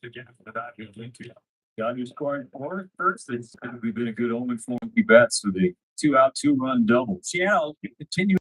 again for that. Got who scored four first. It's been a good omen for Monkey Bets with a 2-out, 2-run double. Seattle continue.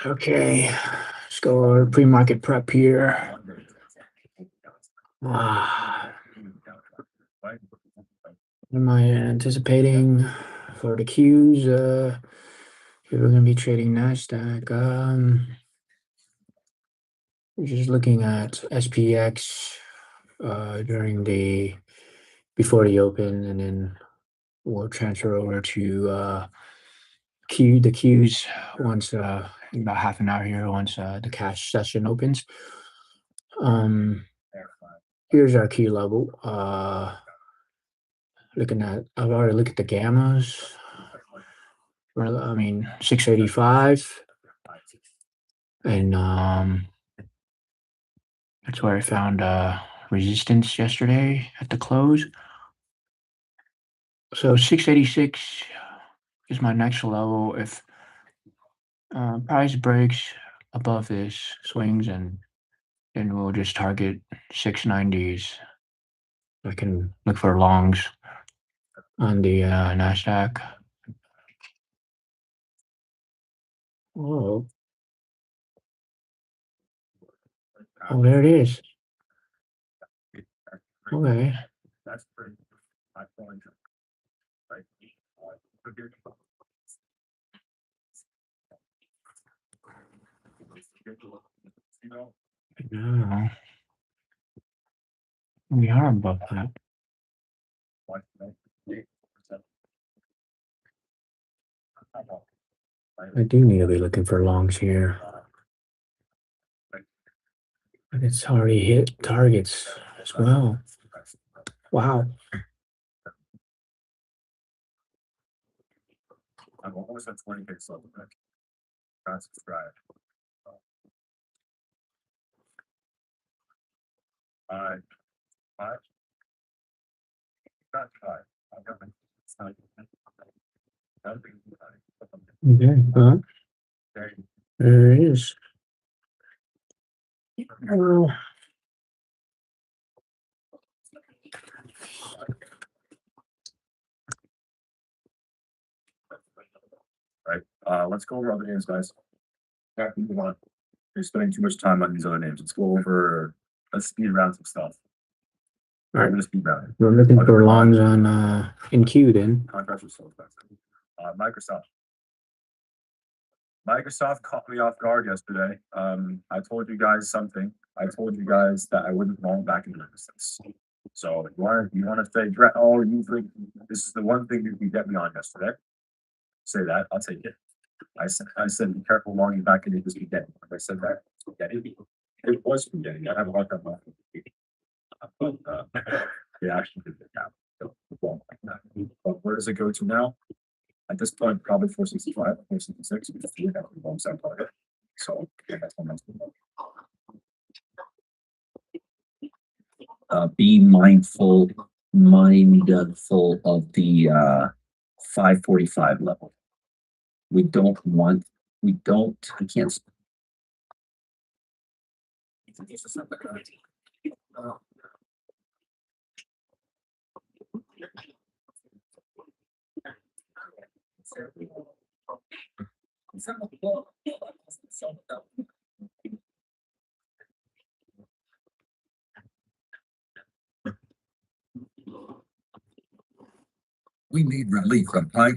Okay, let's go pre-market prep here. What am I anticipating for the Qs? We're going to be trading Nasdaq. We're just looking at SPX during before the open, and then we'll transfer over to the Qs once in about half an hour here once the cash session opens. Here's our key level. I've already looked at the gammas. I mean, 685, and that's where I found resistance yesterday at the close. So 686 is my next level. If price breaks above this, swings, and then we'll just target 690s. I can look for longs on the Nasdaq. Oh, there it is. Okay. That's pretty high point. Right. No. We are above that. I do need to be looking for longs here. But it's already hit targets as well. Wow. I'm almost at 20 pixels level. Can't subscribe. Five. Not five. Okay. There it is. Right. Let's go over other names, guys. Yeah, move on. You're spending too much time on these other names. Let's speed around some stuff. All right, let's speed around. We're looking for longs on in Q then. Contracts are so expensive. Microsoft caught me off guard yesterday. I told you guys something. I told you guys that I wouldn't long back into business. So you want to say, oh, you think this is the one thing you can get me on yesterday? Say that, I'll take it. I said, be careful longing back into this spaghetti. I said that, spaghetti. It was spaghetti. I have a hard time laughing. It actually did get down. But where does it go to now? At this point, probably 465, 466, because we have a long side target. So yeah, that's one. Be mindful of the 545 level. I can't. We need relief from high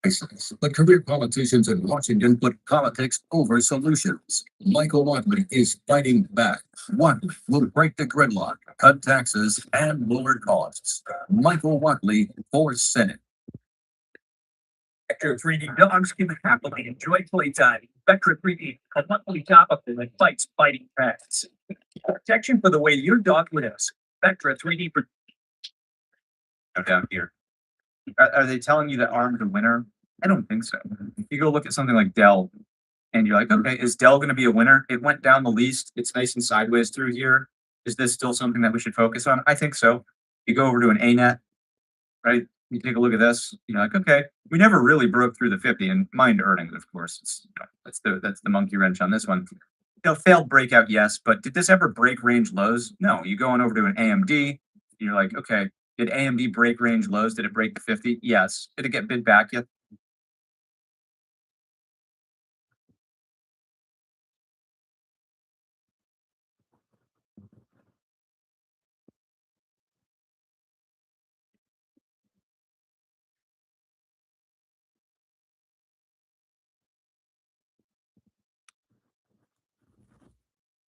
prices, but career politicians in Washington put politics over solutions. Michael Watley is fighting back. Watley will break the gridlock, cut taxes, and lower costs. Michael Watley for Senate. Vectra 3D dogs give happily enjoy playtime. Vectra 3D, a monthly topical that fights biting pets. Protection for the way your dog lives. Vectra 3D. Down here. Are they telling you that ARM's a winner? I don't think so. If you go look at something like Dell, and you're like, okay, is Dell going to be a winner? It went down the least. It's nice and sideways through here. Is this still something that we should focus on? I think so. You go over to an ANET, right? You take a look at this. You're like, okay, we never really broke through the 50, and mind earnings, of course. That's the monkey wrench on this one. Failed breakout, yes, but did this ever break range lows? No. You go on over to an AMD, you're like, okay, did AMD break range lows? Did it break the 50? Yes. Did it get bid back yet?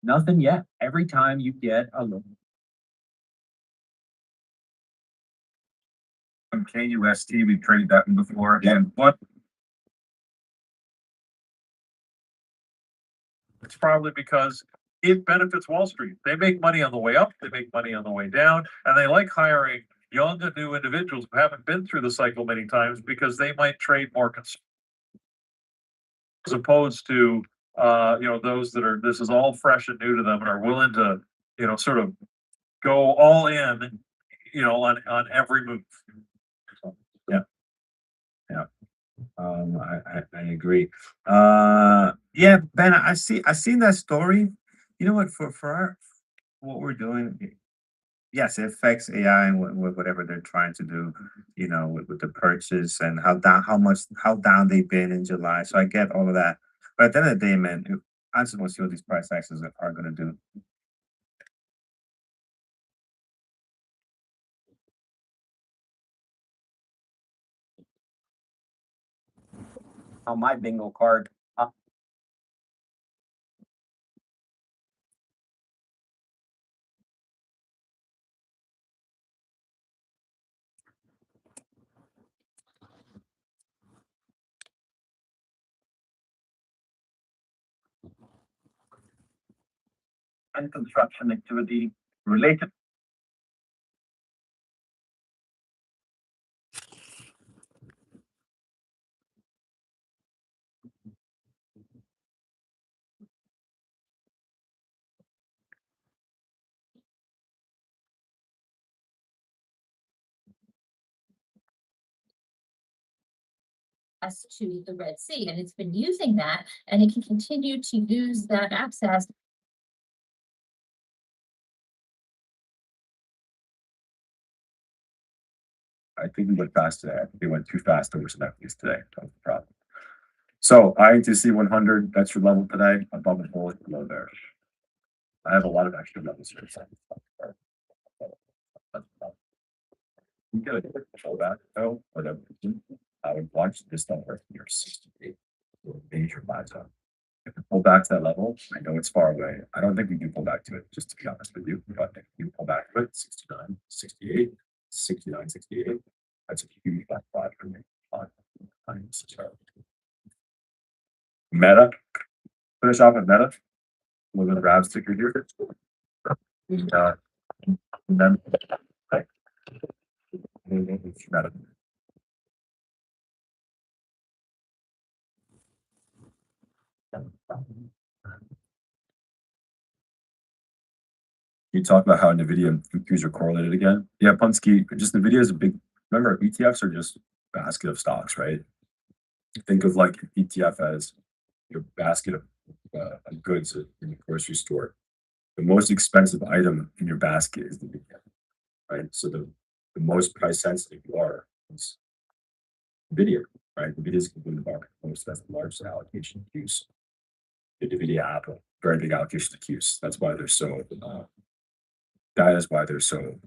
Nothing yet. Every time you get a little. From KUST, we've traded that one before, and what? It's probably because it benefits Wall Street. They make money on the way up, they make money on the way down, and they like hiring young and new individuals who haven't been through the cycle many times because they might trade more as opposed to those that are, this is all fresh and new to them and are willing to, sort of go all in, on every move. I agree. Yeah, Ben, I seen that story. You know what, what we're doing, yes, it affects AI and whatever they're trying to do, with the purchase and how down they've been in July. So I get all of that. But at the end of the day, man, I just want to see what these price actions are gonna do. On my bingo card. And construction activity related. Us to the Red Sea, and it's been using that, and it can continue to use that access. I think we went fast today. I think we went too fast over some equities today. That's the problem. So INTC 100, that's your level today. Above and below, below there. I have a lot of extra levels here. You get a show back though, whatever. I would watch this number here, 68. Major plateau. If we pull back to that level, I know it's far away. I don't think we can pull back to it, just to be honest with you. But if you pull back to it, 69, 68, 69, 68. That's a huge back five for me. Meta. Finish off with Meta. A little bit of Rab sticker here. And then Meta. You talk about how NVIDIA and QQs are correlated again. Yeah, Punsky, just NVIDIA is a big, remember, ETFs are just basket of stocks, right? Think of like an ETF as your basket of goods in the grocery store. The most expensive item in your basket is the NVIDIA, right? So the most price sensitive you are is NVIDIA, right? NVIDIA is the market most, that's the largest allocation to use. The NVIDIA Apple, very big allocation to use. That's why they're so that is why they're so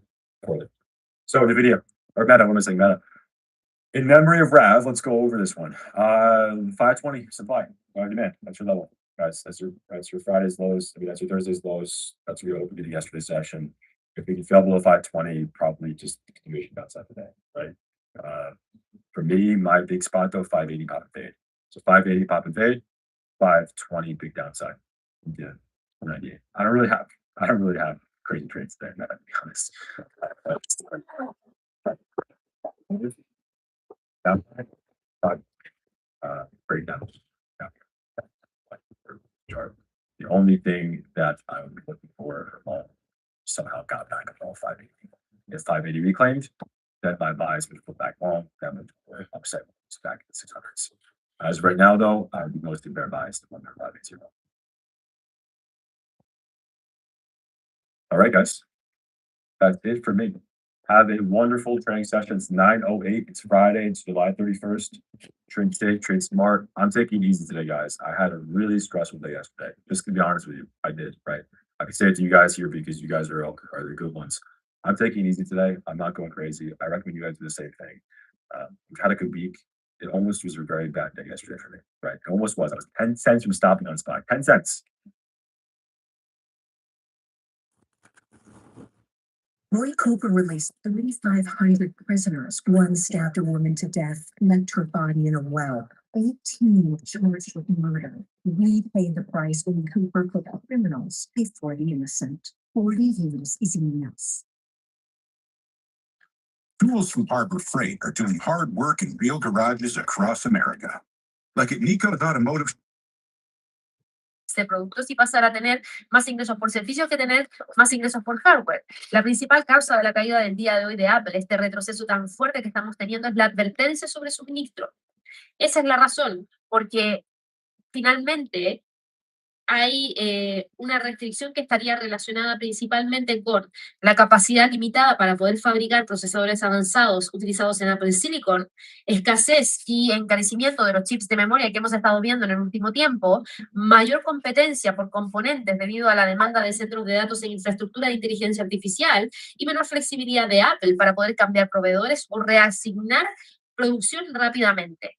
correlated. So NVIDIA or Meta, what am I saying? Meta. In memory of Rav, let's go over this one. 520 supply, demand. That's your level, guys. That's your Friday's lows. I mean, that's your Thursday's lows. That's what we opened in yesterday's session. If we can fail below 520, probably just continuation outside today, right? For me, my big spot though, 580 pop and fade. So 580 pop and fade, 520 big downside. Yeah, 98. I don't really have crazy trades there, to be honest. Breakdown. Chart. The only thing that I would be looking for somehow got back up all 580. If 580 reclaimed, then my buys would put back long, that would upset back at the 600s. As of right now, though, I would be mostly bear buys to 580. All right, guys. That's it for me. Have a wonderful training session. It's 9:08. It's Friday. It's July 31st. Trade safe, trade smart. I'm taking it easy today, guys. I had a really stressful day yesterday. Just to be honest with you, I did, right? I can say it to you guys here because you guys are the good ones. I'm taking it easy today. I'm not going crazy. I recommend you guys do the same thing. We've had a good week. It almost was a very bad day yesterday for me, right? It almost was. I was 10 cents from stopping on spot. 10 cents. Roy Cooper released 3,500 prisoners. One stabbed a woman to death, left her body in a well. 18 were charged with murder. We paid the price when Cooper put the criminals before the innocent. 40 years is enough. Tools from Harbor Freight are doing hard work in real garages across America. Like at Nico's Automotive productos y pasar a tener más ingresos por servicios que tener más ingresos por hardware. La principal causa de la caída del día de hoy de Apple, este retroceso tan fuerte que estamos teniendo, es la advertencia sobre suministro. Esa es la razón, porque finalmente hay una restricción que estaría relacionada principalmente con la capacidad limitada para poder fabricar procesadores avanzados utilizados en Apple Silicon, escasez y encarecimiento de los chips de memoria que hemos estado viendo en el último tiempo, mayor competencia por componentes debido a la demanda de centros de datos en infraestructura de inteligencia artificial y menor flexibilidad de Apple para poder cambiar proveedores o reasignar producción rápidamente.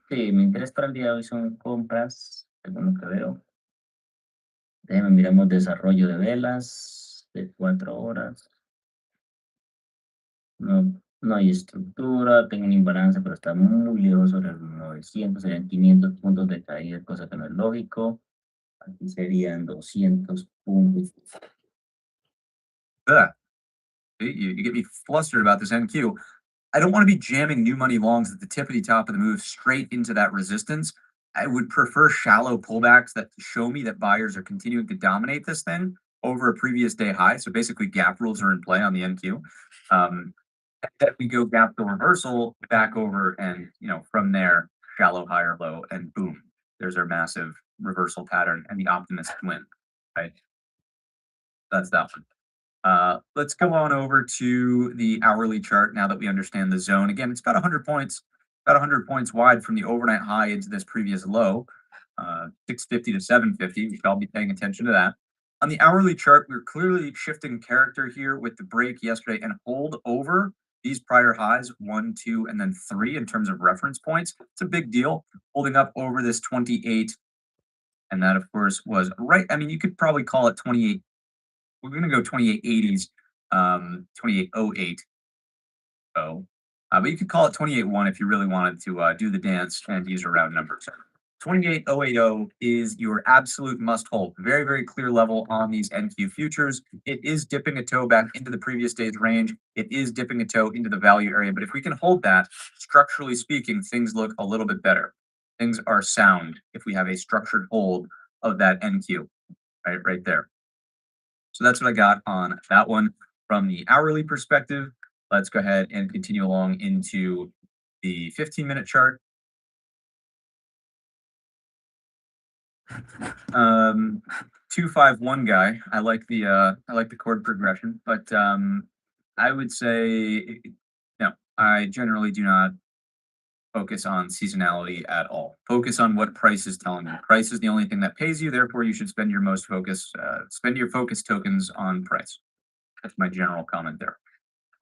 Sí, mi interés para el día de hoy son compras, según lo que veo. Miramos desarrollo de velas de 4 horas. No hay estructura, tengo un imbalance, pero está muy lejos sobre el 900, serían 500 puntos de caída, cosa que no es lógico. Aquí serían 200 puntos. You get me flustered about this NQ. I don't want to be jamming new money longs at the tippity top of the move straight into that resistance. I would prefer shallow pullbacks that show me that buyers are continuing to dominate this thing over a previous day high. So basically gap rules are in play on the NQ. That we go gap the reversal back over and, from there, shallow higher low and boom, there's our massive reversal pattern and the optimists win, right? That's that one. Let's go on over to the hourly chart now that we understand the zone. Again, it's about 100 points, wide from the overnight high into this previous low, 650 to 750. We should all be paying attention to that. On the hourly chart, we're clearly shifting character here with the break yesterday and hold over these prior highs, 1, 2, and then 3 in terms of reference points. It's a big deal, holding up over this 28. And that, of course, was right. I mean, you could probably call it 28. We're going to go 2880s, 2808. But you could call it 281 if you really wanted to do the dance and use a round number. 28080 is your absolute must hold. Very, very clear level on these NQ futures. It is dipping a toe back into the previous day's range. It is dipping a toe into the value area. But if we can hold that, structurally speaking, things look a little bit better. Things are sound if we have a structured hold of that NQ, right there. So that's what I got on that one. From the hourly perspective, let's go ahead and continue along into the 15-minute chart. 251 guy. I like the chord progression, but I would say no. I generally do not focus on seasonality at all. Focus on what price is telling you. Price is the only thing that pays you. Therefore, you should spend your spend your focus tokens on price. That's my general comment there.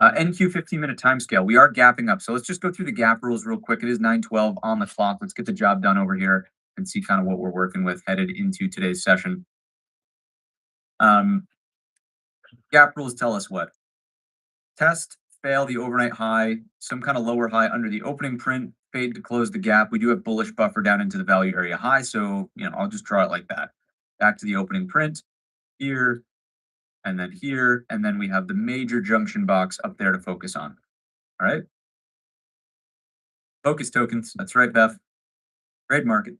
NQ 15-minute time scale. We are gapping up. So let's just go through the gap rules real quick. It is 9:12 on the clock. Let's get the job done over here and see kind of what we're working with headed into today's session. Gap rules tell us what? Test, fail the overnight high, some kind of lower high under the opening print, fade to close the gap. We do have bullish buffer down into the value area high. So, I'll just draw it like that. Back to the opening print here, and then here, and then we have the major junction box up there to focus on. All right. Focus tokens. That's right, Beth. Trade market.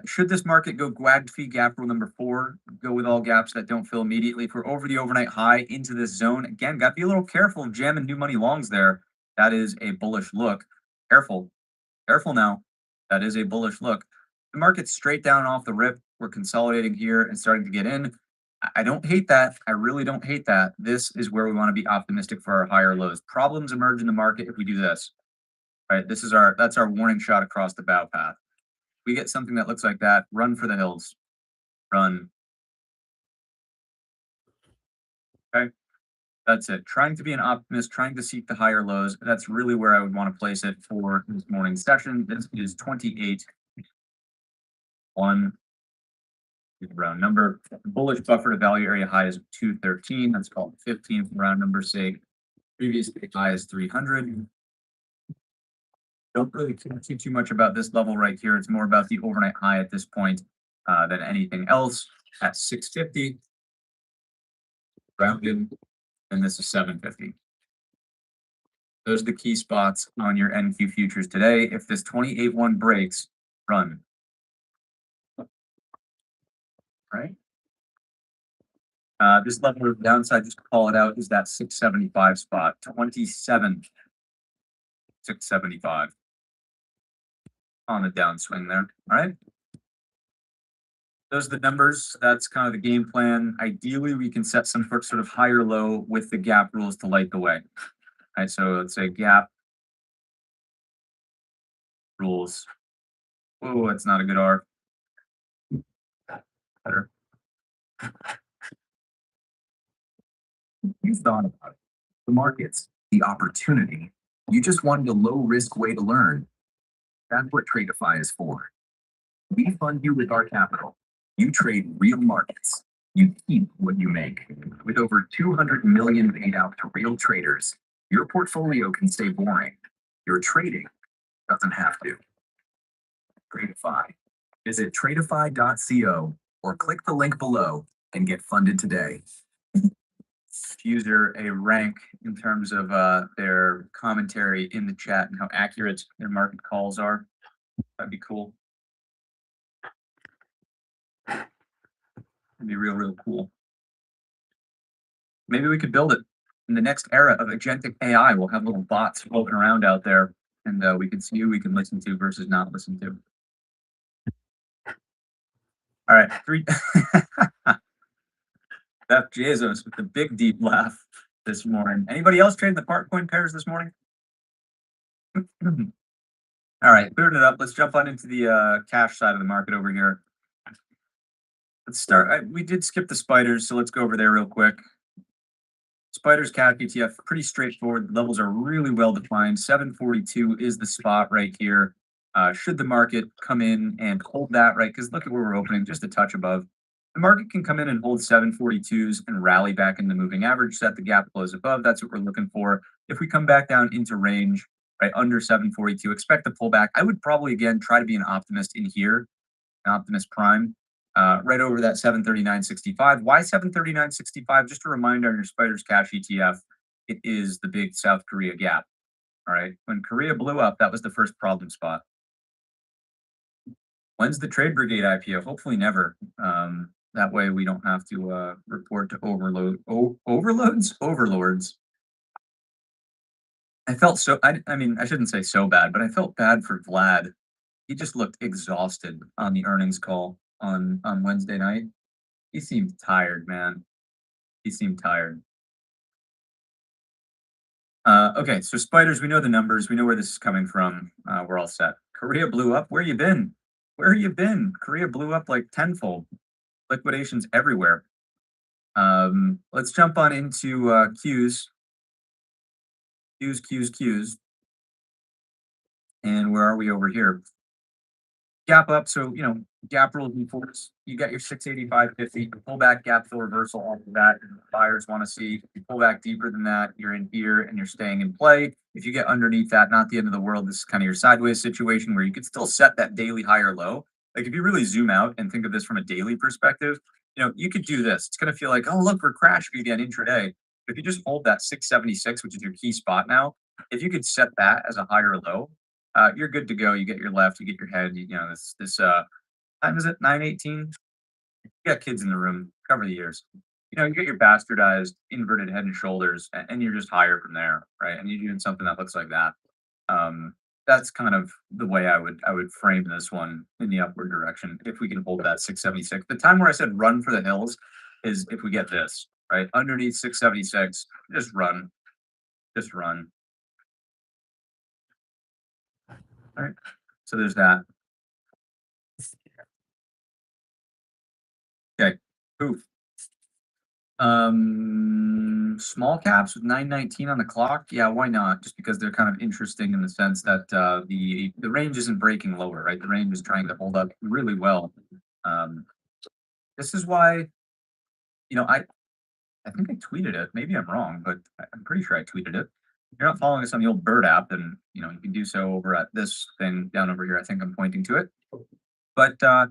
Should this market go GWAG fee gap rule number 4, go with all gaps that don't fill immediately. If we're over the overnight high into this zone, again, got to be a little careful of jamming new money longs there. That is a bullish look. Careful now. That is a bullish look. The market's straight down off the rip. We're consolidating here and starting to get in. I don't hate that. I really don't hate that. This is where we want to be optimistic for our higher lows. Problems emerge in the market if we do this. Right? That's our warning shot across the bow path. We get something that looks like that, run for the hills. Run. Okay. That's it. Trying to be an optimist, trying to seek the higher lows. That's really where I would want to place it for this morning's session. This is 28. One round number. Bullish buffer to value area high is 213. That's called 15th round number sake. Previous high is 300. Don't really care too much about this level right here. It's more about the overnight high at this point than anything else at 650. Rounded, and this is 750. Those are the key spots on your NQ futures today. If this 28-1 breaks, run. Right? This level of downside, just to call it out, is that 675 spot, 27, 675 on the downswing there. All right. Those are the numbers. That's kind of the game plan. Ideally, we can set some sort of higher low with the gap rules to light the way. All right, so let's say gap rules. Oh, that's not a good R. Better. You thought about it. The markets, the opportunity. You just wanted a low risk way to learn. That's what Tradeify is for. We fund you with our capital. You trade real markets. You keep what you make. With over 200 million paid out to real traders, your portfolio can stay boring. Your trading doesn't have to. Tradeify. Visit tradeify.co or click the link below and get funded today. User a rank in terms of their commentary in the chat and how accurate their market calls are. That'd be cool. That'd be real cool. Maybe we could build it in the next era of agentic AI. We'll have little bots floating around out there, and we can see who we can listen to versus not listen to. All right, Beth Jesus with the big deep laugh this morning. Anybody else trading the part coin pairs this morning? All right, clearing it up. Let's jump on into the cash side of the market over here. Let's start. We did skip the spiders, so let's go over there real quick. Spiders cash ETF, pretty straightforward. The levels are really well defined. 742 is the spot right here. Should the market come in and hold that, right? Because look at where we're opening, just a touch above. The market can come in and hold 742s and rally back in the moving average, set the gap close above. That's what we're looking for. If we come back down into range, right under 742, expect a pullback. I would probably, again, try to be an optimist in here, an optimist prime, right over that 739.65. Why 739.65? Just a reminder on your Spiders Cash ETF, it is the big South Korea gap. All right. When Korea blew up, that was the first problem spot. When's the Trade Brigade IPO? Hopefully never. That way we don't have to report to overlords. I felt so, I mean, I shouldn't say so bad, but I felt bad for Vlad. He just looked exhausted on the earnings call on Wednesday night. He seemed tired, man. He seemed tired. Okay, so spiders, we know the numbers. We know where this is coming from. We're all set. Korea blew up. Where you been? Where you been? Korea blew up like tenfold. Liquidations everywhere. Let's jump on into Qs. Qs. And where are we over here? Gap up. So, you know, gap rules and force. You got your 685.50. Pull back, gap fill reversal off of that. And buyers want to see. If you pull back deeper than that, you're in here and you're staying in play. If you get underneath that, not the end of the world. This is kind of your sideways situation where you could still set that daily high or low. Like if you really zoom out and think of this from a daily perspective, you know, you could do this. It's going to feel like, oh, look, we're crashing again intraday. If you just hold that 676, which is your key spot now, if you could set that as a higher low, you're good to go. You get your left, you get your head. You know, this time is it 9:18? You got kids in the room. Cover the ears. You know, you get your bastardized inverted head and shoulders, and you're just higher from there, right? And you're doing something that looks like that. That's kind of the way I would frame this one in the upward direction. If we can hold that 676, the time where I said run for the hills is if we get this right underneath 676, just run. All right, so there's that. Okay, poof. Small caps with 919 on the clock. Yeah, why not? Just because they're kind of interesting in the sense that the range isn't breaking lower, right? The range is trying to hold up really well. This is why, you know, I think I tweeted it. Maybe I'm wrong, but I'm pretty sure I tweeted it. If you're not following us on the old Bird app, then you know you can do so over at this thing down over here. I think I'm pointing to it. But the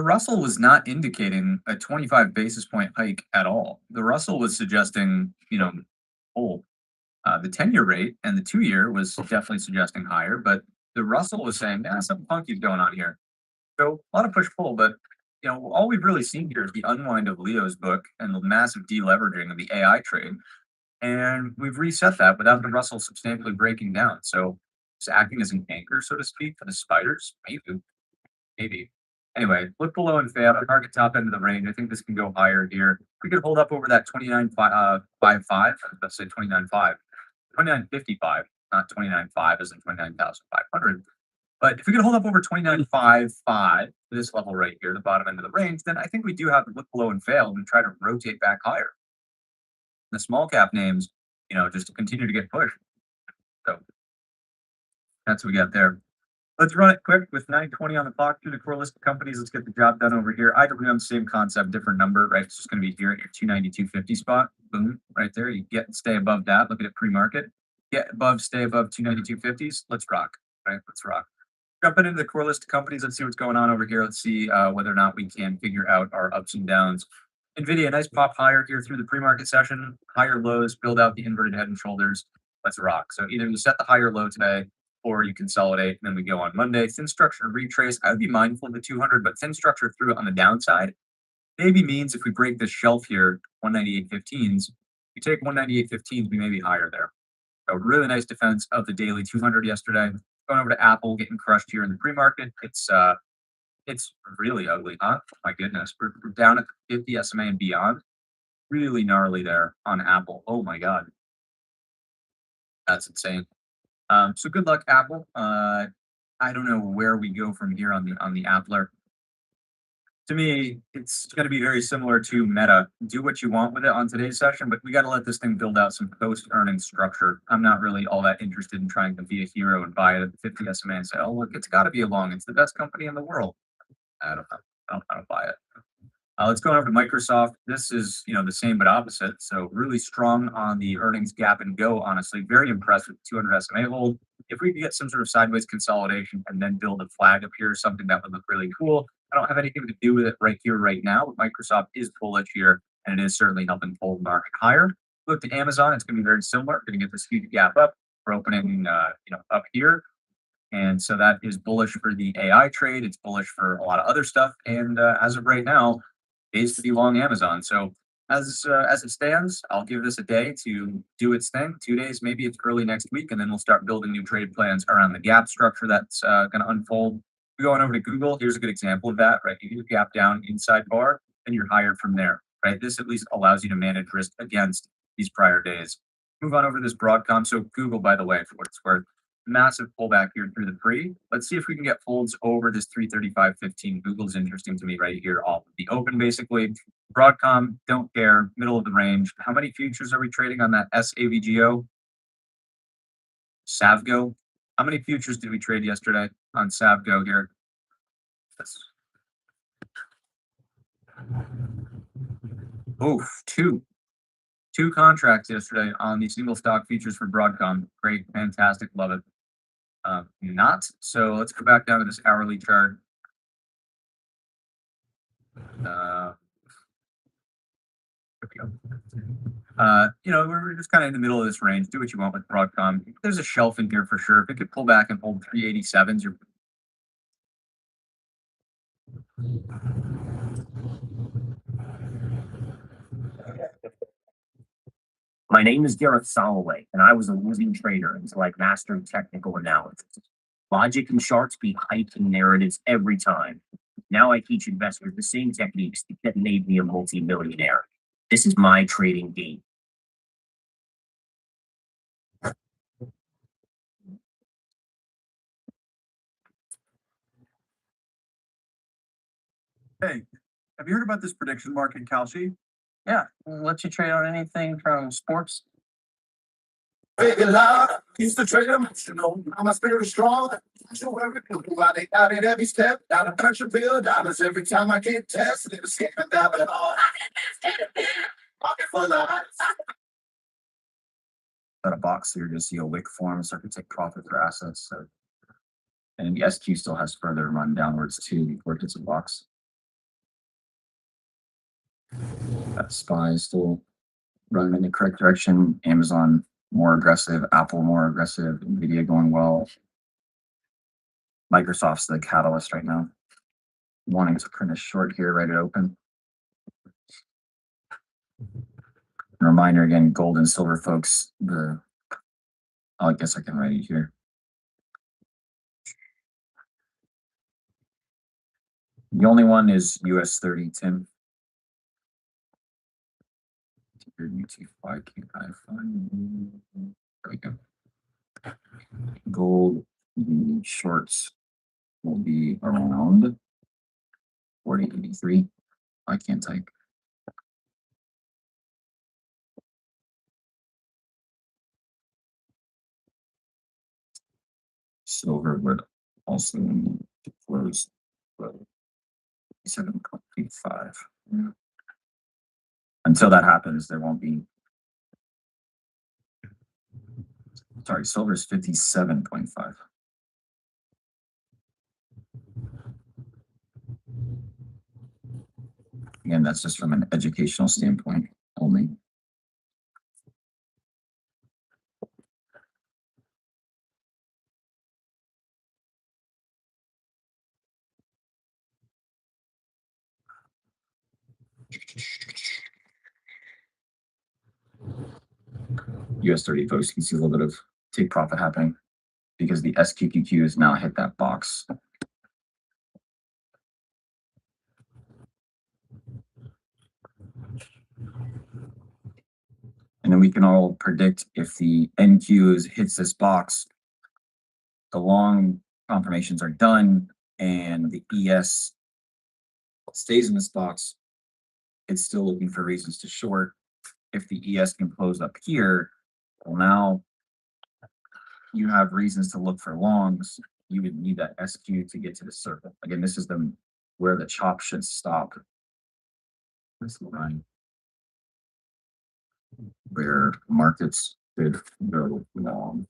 Russell was not indicating a 25 basis point hike at all. The Russell was suggesting, you know, oh, the 10-year rate and the 2-year was definitely suggesting higher, but the Russell was saying, yeah, something funky's going on here. So a lot of push pull, but you know, all we've really seen here is the unwind of Leo's book and the massive deleveraging of the AI trade. And we've reset that without the Russell substantially breaking down. So it's acting as an anchor, so to speak, for the spiders. Maybe. Anyway, look below and fail. Target top end of the range. I think this can go higher here. We could hold up over that 29.55. Let's say 29.5, 29.55, not 29.5 as in 29,500. But if we could hold up over 29.55, this level right here, the bottom end of the range, then I think we do have to look below and fail and try to rotate back higher. The small cap names, you know, just to continue to get pushed. So that's what we got there. Let's run it quick with 9:20 on the clock through the core list of companies. Let's get the job done over here. IWM, same concept, different number, right? It's just going to be here at your 292.50 spot. Boom, right there. You get stay above that. Look at it pre-market. Get above, stay above 292.50s. Let's rock, right? Let's rock. Jumping into the core list of companies. Let's see what's going on over here. Let's see whether or not we can figure out our ups and downs. NVIDIA, nice pop higher here through the pre-market session. Higher lows, build out the inverted head and shoulders. Let's rock. So either you set the higher low today, or you consolidate, and then we go on Monday. Thin structure retrace. I would be mindful of the 200, but thin structure through it on the downside maybe means if we break this shelf here, 198.15s, we take 198.15s, we may be higher there. So really nice defense of the daily 200 yesterday. Going over to Apple, getting crushed here in the pre-market. It's really ugly, huh? My goodness, we're down at the 50 SMA and beyond. Really gnarly there on Apple. Oh my God, that's insane. So good luck, Apple. I don't know where we go from here on the Appler. To me, it's going to be very similar to Meta. Do what you want with it on today's session, but we got to let this thing build out some post-earnings structure. I'm not really all that interested in trying to be a hero and buy it at the 50 SMA and say, oh, look, it's got to be a long. It's the best company in the world. I don't know. I don't buy it. Let's go over to Microsoft. This is, you know, the same but opposite. So really strong on the earnings gap and go, honestly. Very impressed with the 200 SMA hold. If we could get some sort of sideways consolidation and then build a flag up here, something that would look really cool. I don't have anything to do with it right here, right now, but Microsoft is bullish here, and it is certainly helping pull the market higher. Look to Amazon, it's going to be very similar. Going to get this huge gap up. We're opening, up here. And so that is bullish for the AI trade. It's bullish for a lot of other stuff. And as of right now, is to be long Amazon. So as it stands, I'll give this a day to do its thing. 2 days, maybe it's early next week, and then we'll start building new trade plans around the gap structure that's going to unfold. We go on over to Google. Here's a good example of that, right? You do gap down inside bar, and you're higher from there, right? This at least allows you to manage risk against these prior days. Move on over to this Broadcom. So Google, by the way, for what it's worth, massive pullback here through the pre. Let's see if we can get folds over this 335.15. Google's interesting to me right here off of the open, basically. Broadcom, don't care, middle of the range. How many futures are we trading on that SAVGO? Savgo? How many futures did we trade yesterday on Savgo here? Oof, two contracts yesterday on the single stock futures for Broadcom. Great, fantastic, love it. Not. So let's go back down to this hourly chart. We're just kind of in the middle of this range. Do what you want with Broadcom. There's a shelf in here for sure. If it could pull back and hold 387s, you're My name is Gareth Soloway, and I was a losing trader until I mastered technical analysis. Logic and charts beat hype and narratives every time. Now I teach investors the same techniques that made me a multi-millionaire. This is my trading game. Hey, have you heard about this prediction market, Kalshi? Yeah, we'll let you trade on anything from sports. Big and loud, used to trade emotional. Now my spirit is strong. Show every why they out at every step. Down a country bill, dollars every time I get tested. It's scamming that at all. Pocket full of ice. Got a box here, you'll see a wick form, start to take profit for assets. So, and the SQ still has further run downwards too before it hits a box. That SPY is still running in the correct direction. Amazon more aggressive, Apple more aggressive, Nvidia going well. Microsoft's the catalyst right now. Wanting to print a short here right at open. Reminder again, gold and silver folks, I guess I can write it here. The only one is US 30, Tim. There we go. Gold, the shorts will be around 40.83. I can't type. Silver would also need to close 7.85. Until that happens, there won't be. Sorry, silver is 57.5. Again, that's just from an educational standpoint only. US 30 folks, you can see a little bit of take profit happening because the SQQQ has now hit that box. And then we can all predict if the NQ hits this box, the long confirmations are done and the ES stays in this box, it's still looking for reasons to short. If the ES can close up here, well, now you have reasons to look for longs. You would need that SQ to get to the circle. Again, this is where the chop should stop. This line where markets could go long.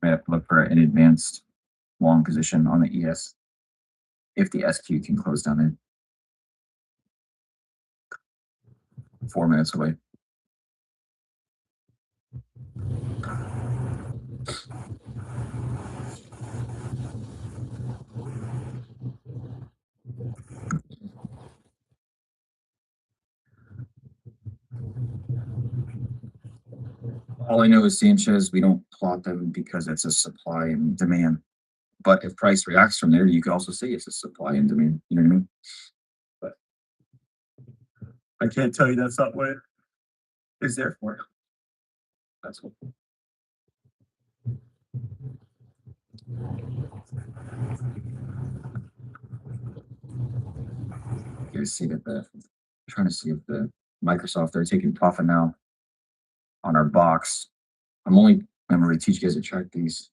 We have to look for an advanced long position on the ES if the SQ can close down in 4 minutes away. All I know is Sanchez, we don't plot them because it's a supply and demand. But if price reacts from there, you could also say it's a supply and demand. You know what I mean? But I can't tell you that's not what it is there for. That's what. You guys see that trying to see if the Microsoft, they're taking profit now on our box. I'm gonna teach you guys to track these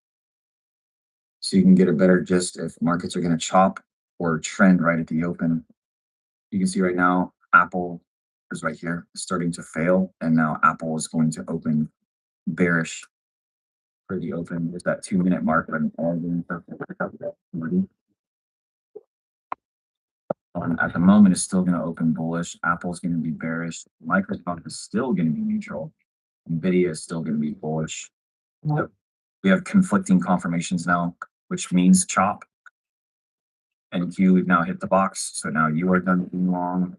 so you can get a better gist if markets are going to chop or trend right at the open. You can see right now, Apple is right here, starting to fail, and now Apple is going to open bearish for the open. There's that 2 minute mark, but at the moment, it's still going to open bullish. Apple's going to be bearish. Microsoft is still going to be neutral. Nvidia is still going to be bullish. So we have conflicting confirmations now, which means chop. And Q, we've now hit the box. So now you are done being long.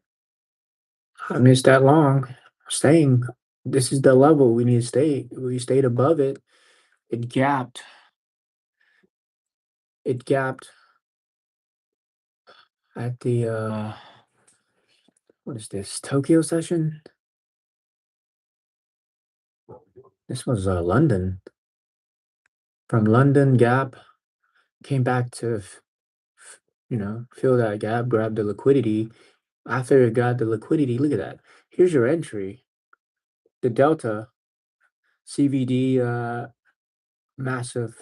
I missed that long. Staying. This is the level we need to stay. We stayed above it. It gapped. It gapped at the what is this? Tokyo session? This was London. From London gap came back to, fill that gap, grab the liquidity. After it got the liquidity, look at that. Here's your entry. The delta, CVD, massive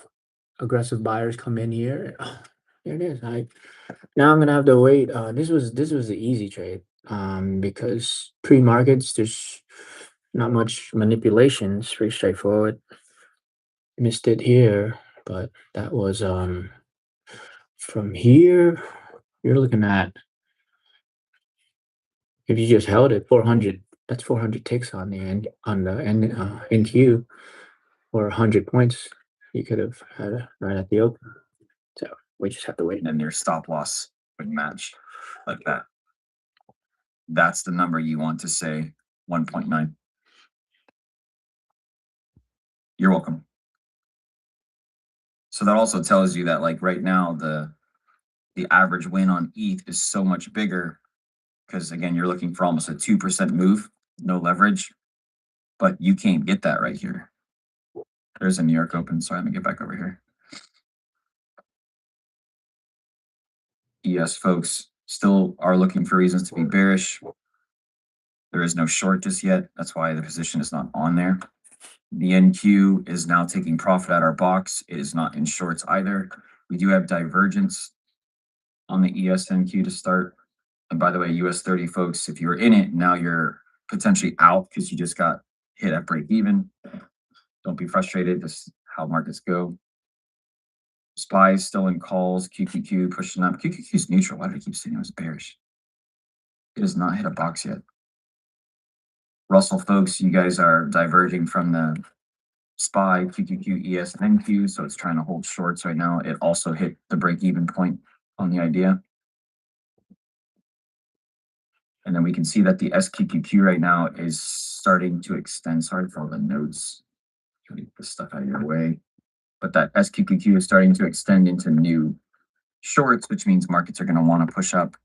aggressive buyers come in here. Here it is. Now I'm gonna have to wait. This was an easy trade. Because pre-markets there's not much manipulation. It's pretty straightforward. Missed it here, but that was from here. You're looking at, if you just held it 400. That's 400 ticks on the end NQ, or 100 points. You could have had it right at the open. So we just have to wait. And then your stop loss would match like that. That's the number you want to say 1.9. You're welcome. So that also tells you that like right now the average win on ETH is so much bigger because again you're looking for almost a 2% move, no leverage, but you can't get that right here. There's a New York Open. Sorry, let me get back over here. Yes, folks still are looking for reasons to be bearish. There is no short just yet. That's why the position is not on there. The NQ is now taking profit at our box. It is not in shorts either. We do have divergence on the ESNQ to start. And by the way, US 30 folks, if you're in it, now you're potentially out because you just got hit at break even. Don't be frustrated. This is how markets go. SPY is still in calls. QQQ pushing up. QQQ is neutral. Why did I keep saying it was bearish? It has not hit a box yet. Russell folks, you guys are diverging from the SPY, QQQ, ES, and NQ, so it's trying to hold shorts right now. It also hit the break-even point on the idea. And then we can see that the SQQQ right now is starting to extend. Sorry for all the notes. Trying to get this stuff out of your way. But that SQQQ is starting to extend into new shorts, which means markets are going to want to push up.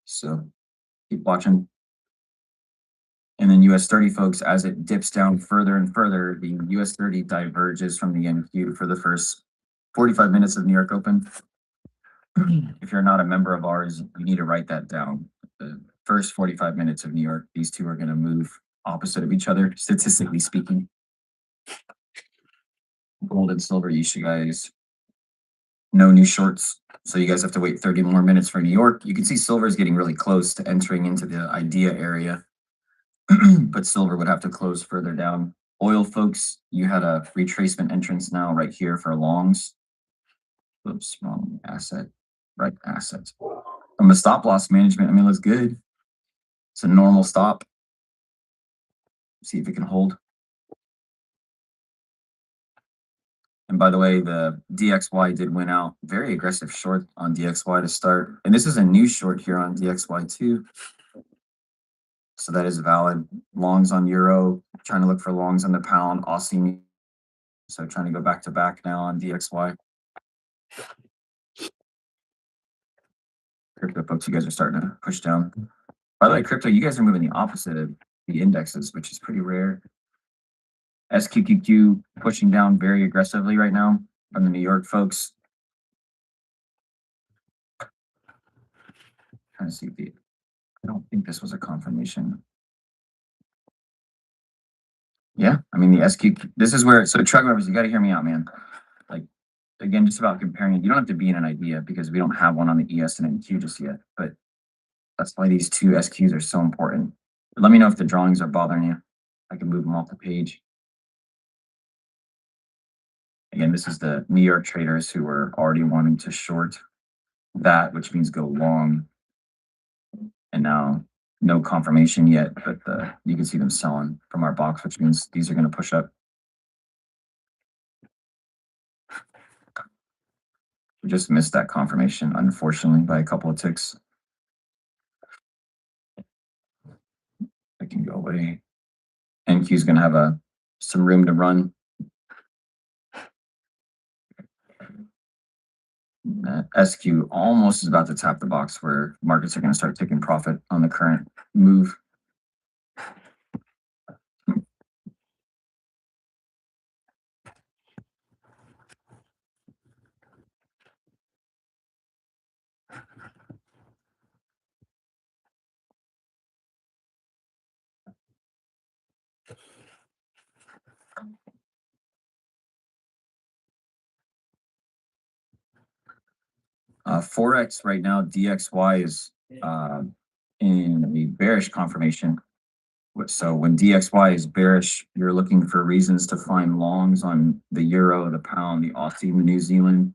So keep watching. And then US 30 folks, as it dips down further and further, the US 30 diverges from the NQ for the first 45 minutes of New York Open. If you're not a member of ours, you need to write that down. The first 45 minutes of New York, these two are going to move opposite of each other, statistically speaking. Gold and silver, you should guys, no new shorts. So you guys have to wait 30 more minutes for New York. You can see silver is getting really close to entering into the idea area. But silver would have to close further down. Oil folks, you had a retracement entrance now right here for longs. Oops, wrong asset, right asset. From a stop loss management, I mean, it looks good. It's a normal stop. See if it can hold. And by the way, the DXY did win out. Very aggressive short on DXY to start. And this is a new short here on DXY too. So that is valid. Longs on euro, trying to look for longs on the pound, Aussie. So trying to go back to back now on DXY. Crypto folks, you guys are starting to push down. By the way, crypto, you guys are moving the opposite of the indexes, which is pretty rare. SQQQ pushing down very aggressively right now from the New York folks. Trying to see if the, I don't think this was a confirmation. Yeah, I mean the SQ, this is where, so truck members, you got to hear me out, man. Like, again, just about comparing it. You don't have to be in an idea because we don't have one on the ES and NQ just yet, but that's why these two SQs are so important. But let me know if the drawings are bothering you. I can move them off the page. Again, this is the New York traders who were already wanting to short that, which means go long. And now no confirmation yet, but you can see them selling from our box, which means these are going to push up. We just missed that confirmation, unfortunately, by a couple of ticks. I can go away. NQ is going to have some room to run. SQ almost is about to tap the box where markets are going to start taking profit on the current move. Forex right now, DXY is in the bearish confirmation. So when DXY is bearish, you're looking for reasons to find longs on the euro, the pound, the Aussie, the New Zealand,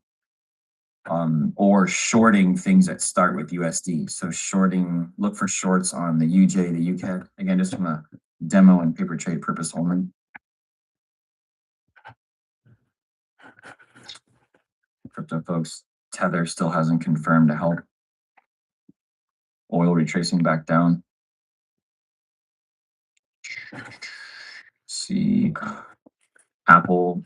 or shorting things that start with USD. So shorting, look for shorts on the UJ, the UK. Again, just from a demo and paper trade purpose only. Crypto folks, Tether still hasn't confirmed to help. Oil retracing back down. See, Apple,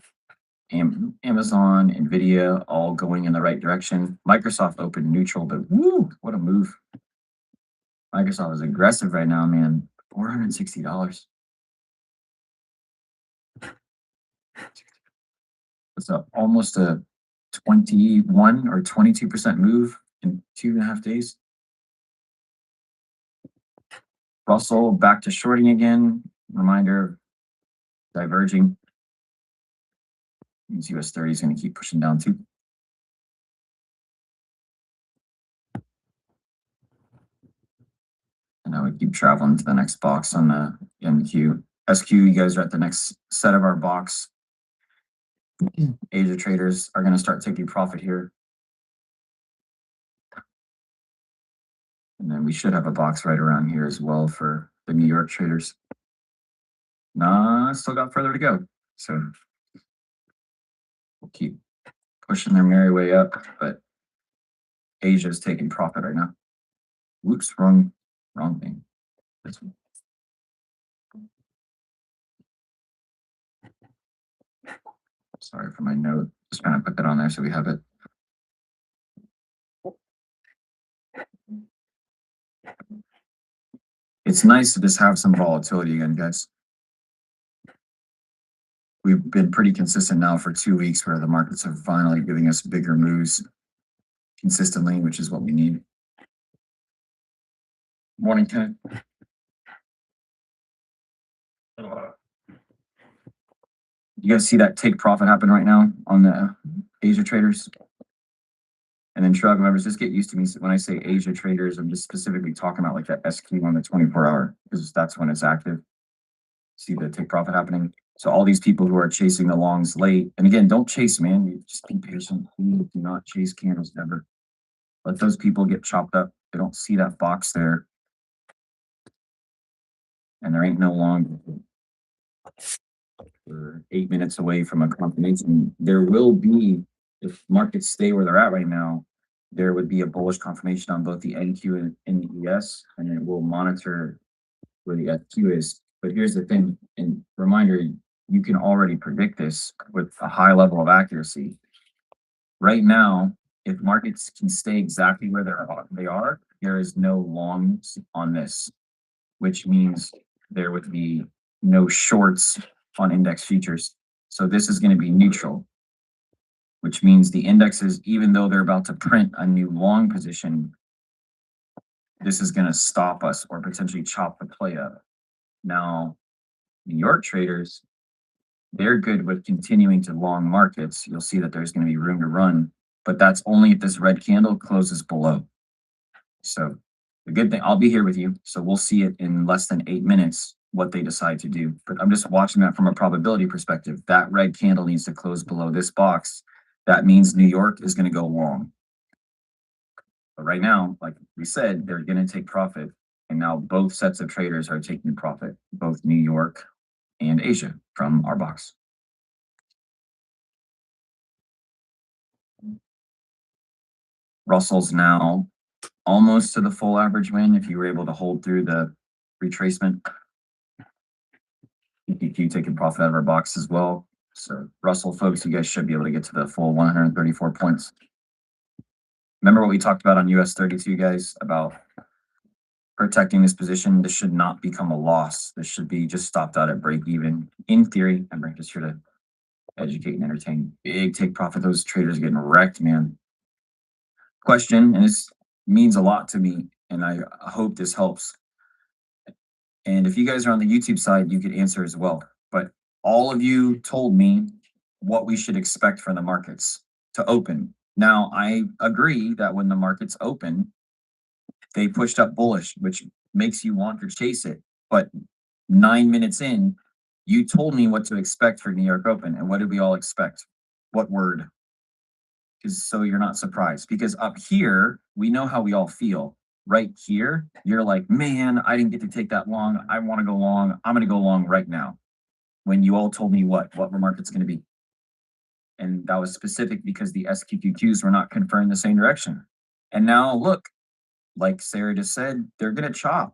Amazon, Nvidia, all going in the right direction. Microsoft opened neutral, but woo, what a move. Microsoft is aggressive right now, man. $460. It's up almost a 21 or 22% move in 2.5 days. Russell back to shorting again. Reminder, diverging. Means US 30 is going to keep pushing down too. And now we keep traveling to the next box on the MQ. SQ, you guys are at the next set of our box. Asia traders are going to start taking profit here. And then we should have a box right around here as well for the New York traders. Nah, still got further to go. So we'll keep pushing their merry way up, but Asia's taking profit right now. Whoops, wrong thing. This one. Sorry for my note. Just trying to put that on there so we have it. It's nice to just have some volatility again, guys. We've been pretty consistent now for 2 weeks where the markets are finally giving us bigger moves consistently, which is what we need. Morning, Ken. You guys see that take profit happen right now on the Asia traders? And then Shrug members, just get used to me. When I say Asia traders, I'm just specifically talking about like that SQ on the 24-hour, because that's when it's active. See the take profit happening. So all these people who are chasing the longs late, and again, don't chase, man. You just be patient. Please do not chase candles ever. Let those people get chopped up. They don't see that box there. And there ain't no long. We're 8 minutes away from a confirmation. There will be, if markets stay where they're at right now, there would be a bullish confirmation on both the NQ and the ES, and it will monitor where the SQ is. But here's the thing, and reminder, you can already predict this with a high level of accuracy. Right now, if markets can stay exactly where they are, there is no longs on this, which means there would be no shorts on index futures. So this is going to be neutral, which means the indexes, even though they're about to print a new long position, this is going to stop us or potentially chop the play up. Now, New York traders, they're good with continuing to long markets. You'll see that there's going to be room to run, but that's only if this red candle closes below. So the good thing, I'll be here with you. So we'll see it in less than 8 minutes what they decide to do. But I'm just watching that from a probability perspective. That red candle needs to close below this box. That means New York is going to go long. But right now, like we said, they're going to take profit. And now both sets of traders are taking profit, both New York and Asia from our box. Russell's now almost to the full average win if you were able to hold through the retracement. EPQ taking profit out of our box as well. So Russell folks, you guys should be able to get to the full 134 points. Remember what we talked about on US 32, guys, about protecting this position. This should not become a loss. This should be just stopped out at break even. In theory, I'm just here to educate and entertain. Big take profit. Those traders are getting wrecked, man. Question, and this means a lot to me, and I hope this helps. And if you guys are on the YouTube side, you could answer as well. But all of you told me what we should expect from the markets to open. Now, I agree that when the market's open, they pushed up bullish, which makes you want to chase it. But 9 minutes in, you told me what to expect for New York Open. And what did we all expect? What word? Because so you're not surprised. Because up here, we know how we all feel. Right here, you're like, man, I didn't get to take that long. I want to go long. I'm going to go long right now. When you all told me what the market's going to be. And that was specific because the SQQQs were not confirmed the same direction. And now look, like Sarah just said, they're going to chop.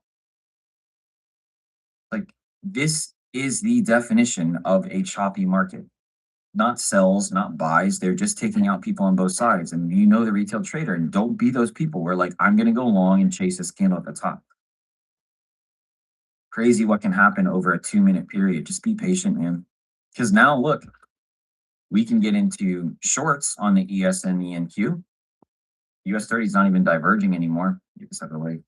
Like, this is the definition of a choppy market. Not sells, not buys. They're just taking out people on both sides. And you know the retail trader, and don't be those people where like, I'm going to go long and chase this candle at the top. Crazy what can happen over a 2-minute period. Just be patient, man. Because now look, we can get into shorts on the ES and the NQ. US 30 is not even diverging anymore. Get this out of the way.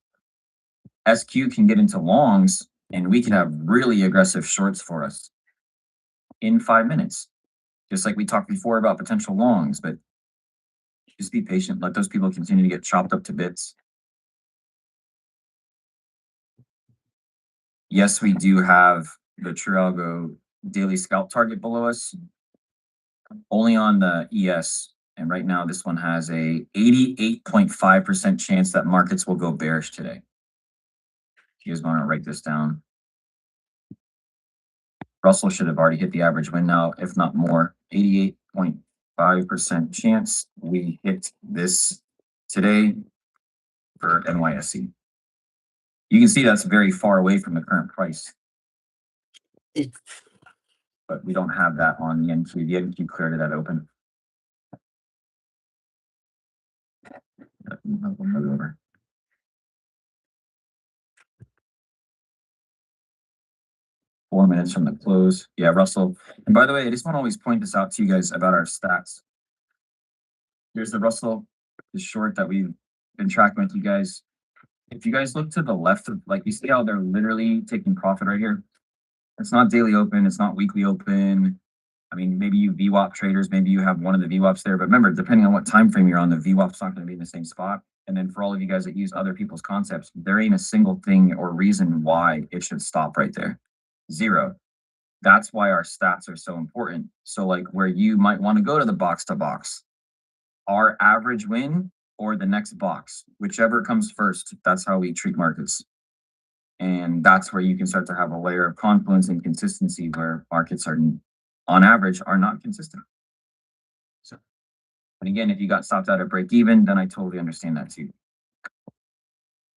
SQ can get into longs, and we can have really aggressive shorts for us in 5 minutes. Just like we talked before about potential longs, but just be patient. Let those people continue to get chopped up to bits. Yes, we do have the True Algo daily scalp target below us, only on the ES. And right now, this one has a 88.5% chance that markets will go bearish today. If you guys want to write this down. Russell should have already hit the average win now, if not more. 88.5% chance we hit this today for NYSE. You can see that's very far away from the current price. But we don't have that on the NQ. The NQ cleared it at open. Over. Four minutes from the close. Yeah, Russell. And by the way, I just want to always point this out to you guys about our stats. Here's the Russell, the short that we've been tracking with you guys. If you guys look to the left of, like, you see how they're literally taking profit right here. It's not daily open. It's not weekly open. I mean, maybe you VWAP traders, maybe you have one of the VWAPs there, but remember, depending on what time frame you're on, the VWAP's not going to be in the same spot. And then for all of you guys that use other people's concepts, there ain't a single thing or reason why it should stop right there. Zero. That's why our stats are so important. So like where you might want to go to the box to box, our average win or the next box, whichever comes first, that's how we treat markets. And that's where you can start to have a layer of confluence and consistency where markets are, on average, are not consistent. So, and again, if you got stopped out at break even, then I totally understand that too.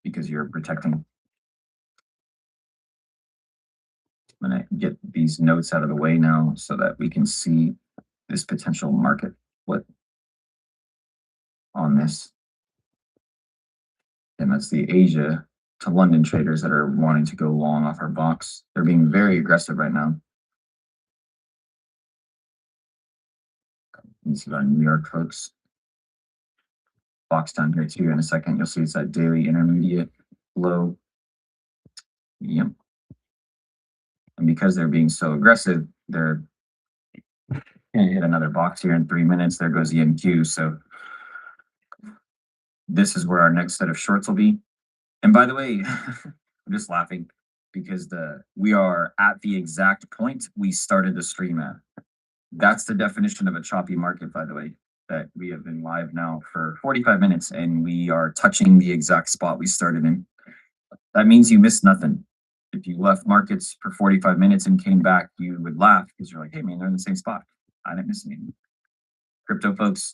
Because you're protecting. I'm gonna get these notes out of the way now so that we can see this potential market flip on this. And that's the Asia to London traders that are wanting to go long off our box. They're being very aggressive right now. You see our New York folks. Box down here too in a second. You'll see it's that daily intermediate low. Yep. And because they're being so aggressive, they're gonna hit another box here in 3 minutes. There goes the NQ. So this is where our next set of shorts will be. And by the way, I'm just laughing because we are at the exact point we started the stream at. That's the definition of a choppy market, by the way, that we have been live now for 45 minutes and we are touching the exact spot we started in. That means you missed nothing. If you left markets for 45 minutes and came back, you would laugh because you're like, hey man, they're in the same spot. I didn't miss anything. Crypto folks,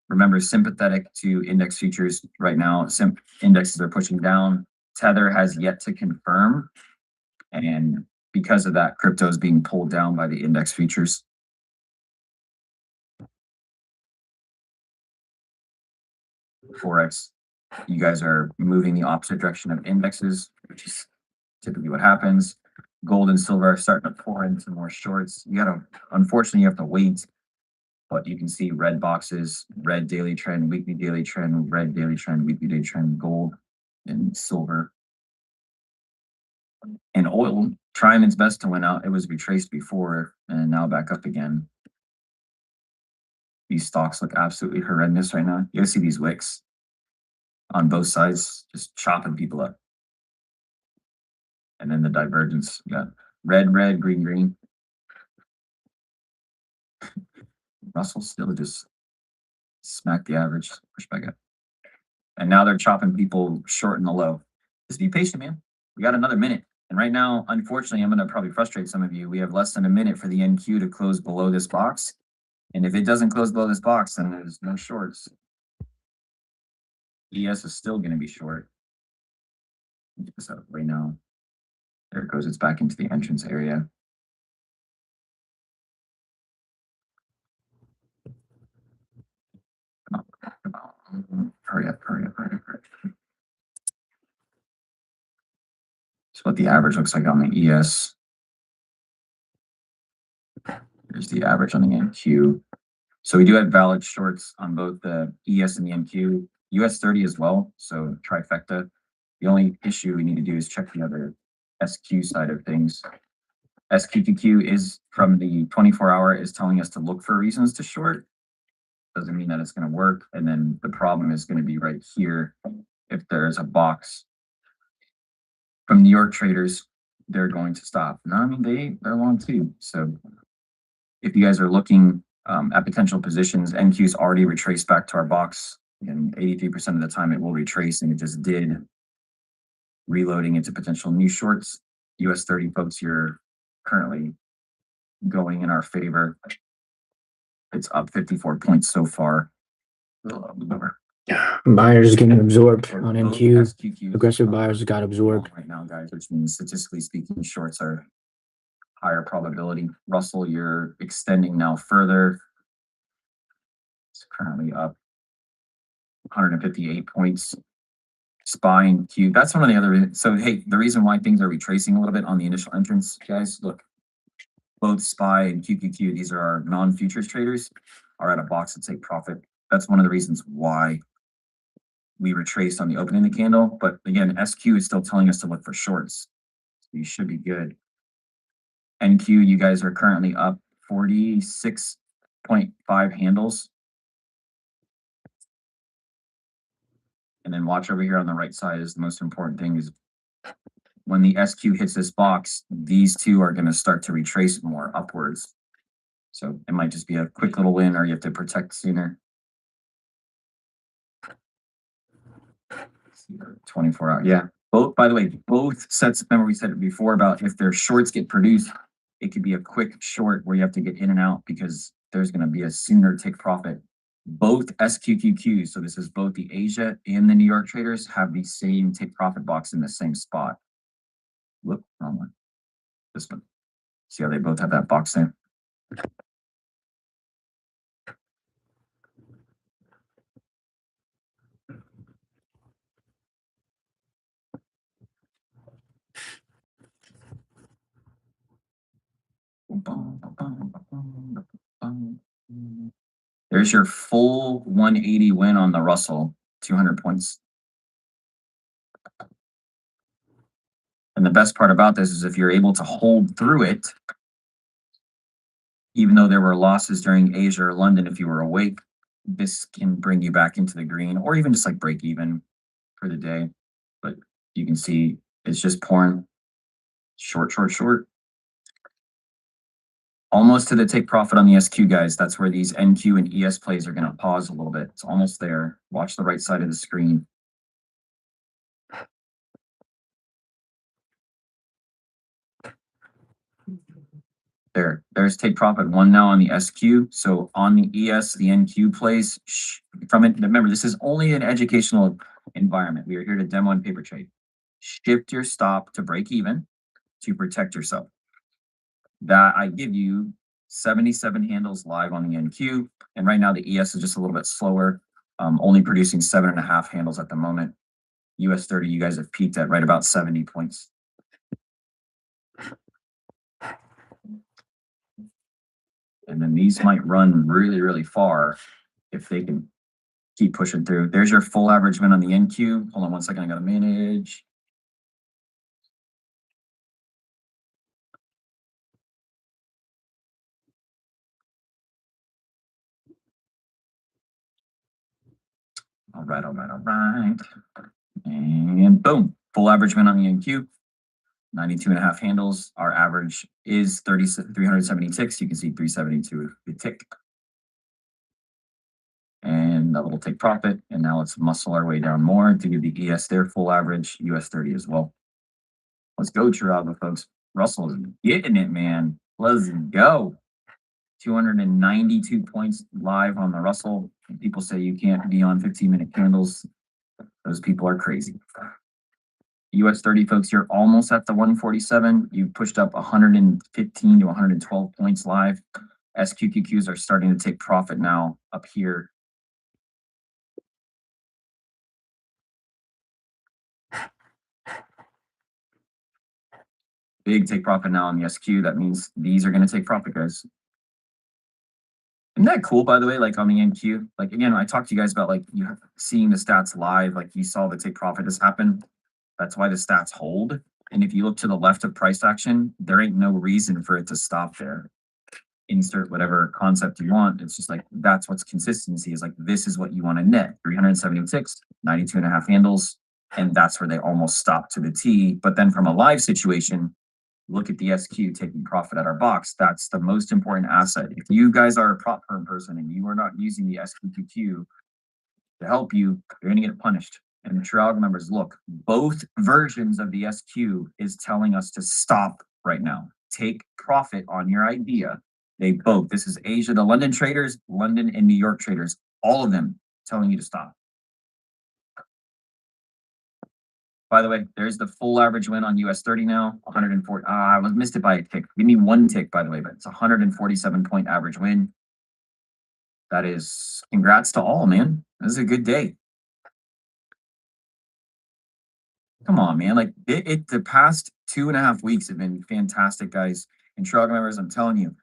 remember, sympathetic to index futures right now. Indexes are pushing down. Tether has yet to confirm. And because of that, crypto is being pulled down by the index futures. Forex, you guys are moving the opposite direction of indexes, which is typically what happens. Gold and silver are starting to pour into more shorts. Unfortunately, you have to wait. But you can see red boxes, red daily trend, weekly daily trend, red daily trend, weekly daily trend, gold and silver. And oil trying its best to win out. It was retraced before and now back up again. These stocks look absolutely horrendous right now. You guys see these wicks on both sides, just chopping people up. And then the divergence, you got red, red, green, green. Russell still just smack the average, push back up. And now they're chopping people short in the low. Just be patient, man. We got another minute. And right now, unfortunately, I'm going to probably frustrate some of you. We have less than a minute for the NQ to close below this box. And if it doesn't close below this box, then there's no shorts. ES is still going to be short. Get this out right now. There it goes. It's back into the entrance area. Come on. Hurry up, hurry up, hurry up, hurry up. That's what the average looks like on the ES. Here's the average on the NQ. So we do have valid shorts on both the ES and the NQ, US 30 as well. So trifecta. The only issue we need to do is check the other SQ side of things. SQQQ is from the 24-hour is telling us to look for reasons to short. Doesn't mean that it's going to work. And then the problem is going to be right here. If there's a box from New York traders, they're going to stop. No, I mean, they're long too. So if you guys are looking at potential positions, NQ's already retraced back to our box, and 83% of the time it will retrace, and it just did, reloading into potential new shorts. US 30 folks, you're currently going in our favor. It's up 54 points so far. Buyers getting absorbed on Both NQ. SQQs Aggressive are buyers got absorbed. right now, guys, which means statistically speaking, shorts are higher probability. Russell, you're extending now further. It's currently up 158 points. SPY and Q. That's one of the other. So, hey, the reason why things are retracing a little bit on the initial entrance, guys, look, both SPY and QQQ, these are our non-futures traders, are at a box to take profit. That's one of the reasons why we retraced on the opening of the candle. But again, SQ is still telling us to look for shorts. So you should be good. NQ, you guys are currently up 46.5 handles. And then watch over here on the right side is the most important thing is when the SQ hits this box, these two are going to start to retrace more upwards. So it might just be a quick little win or you have to protect sooner. 24 hour. Yeah. Both, by the way, both sets, remember we said it before about if their shorts get produced, it could be a quick short where you have to get in and out because there's going to be a sooner take profit. Both SQQQs, so this is both the Asia and the New York traders, have the same take profit box in the same spot. Whoop, wrong one. This one. See how they both have that box there? There's your full 180 win on the Russell, 200 points. And the best part about this is if you're able to hold through it, even though there were losses during Asia or London, if you were awake, this can bring you back into the green or even just like break even for the day. But you can see it's just pouring short, short, short. Almost to the take profit on the SQ, guys. That's where these NQ and ES plays are going to pause a little bit. It's almost there. Watch the right side of the screen. There's take profit one now on the SQ. So on the ES, the NQ plays from it. Remember, this is only an educational environment. We are here to demo and paper trade. Shift your stop to break even to protect yourself. That I give you 77 handles live on the NQ. And right now the ES is just a little bit slower, only producing 7.5 handles at the moment. US 30, you guys have peaked at right about 70 points. And then these might run really, really far if they can keep pushing through. There's your full average win on the NQ. Hold on one second, I gotta manage. All right, all right, all right. And boom, full average win on the NQ. 92.5 handles. Our average is 376. You can see 372 the tick. And that little take profit. And now let's muscle our way down more to give the ES their full average, US 30 as well. Let's go, Chiraga, folks. Russell is getting it, man. Let's go. 292 points live on the Russell. People say you can't be on 15-minute candles. Those people are crazy. US 30, folks, you're almost at the 147. You've pushed up 115 to 112 points live. SQQQs are starting to take profit now up here. Big take profit now on the SQ. That means these are going to take profit, guys. Isn't that cool, by the way, like on the NQ? Like, again, I talked to you guys about like you seeing the stats live, like you saw the take profit has happened. That's why the stats hold. And if you look to the left of price action, there ain't no reason for it to stop there. Insert whatever concept you want. It's just like, that's what's consistency is like, this is what you want to net. 376, 92.5 handles. And that's where they almost stop to the T. But then from a live situation, look at the SQ taking profit at our box. That's the most important asset. If you guys are a prop firm person and you are not using the SQQQ to help you, you're going to get punished. And the Trafalgar members, look, both versions of the SQ is telling us to stop right now. Take profit on your idea. They both, this is Asia, the London traders, London and New York traders, all of them telling you to stop. By the way, there's the full average win on US 30 now, 140. I was missed it by a tick. Give me one tick, by the way, but it's 147 point average win. That is, congrats to all, man. This is a good day. Come on, man. Like the past 2.5 weeks have been fantastic, guys. And Trafalgar members, I'm telling you,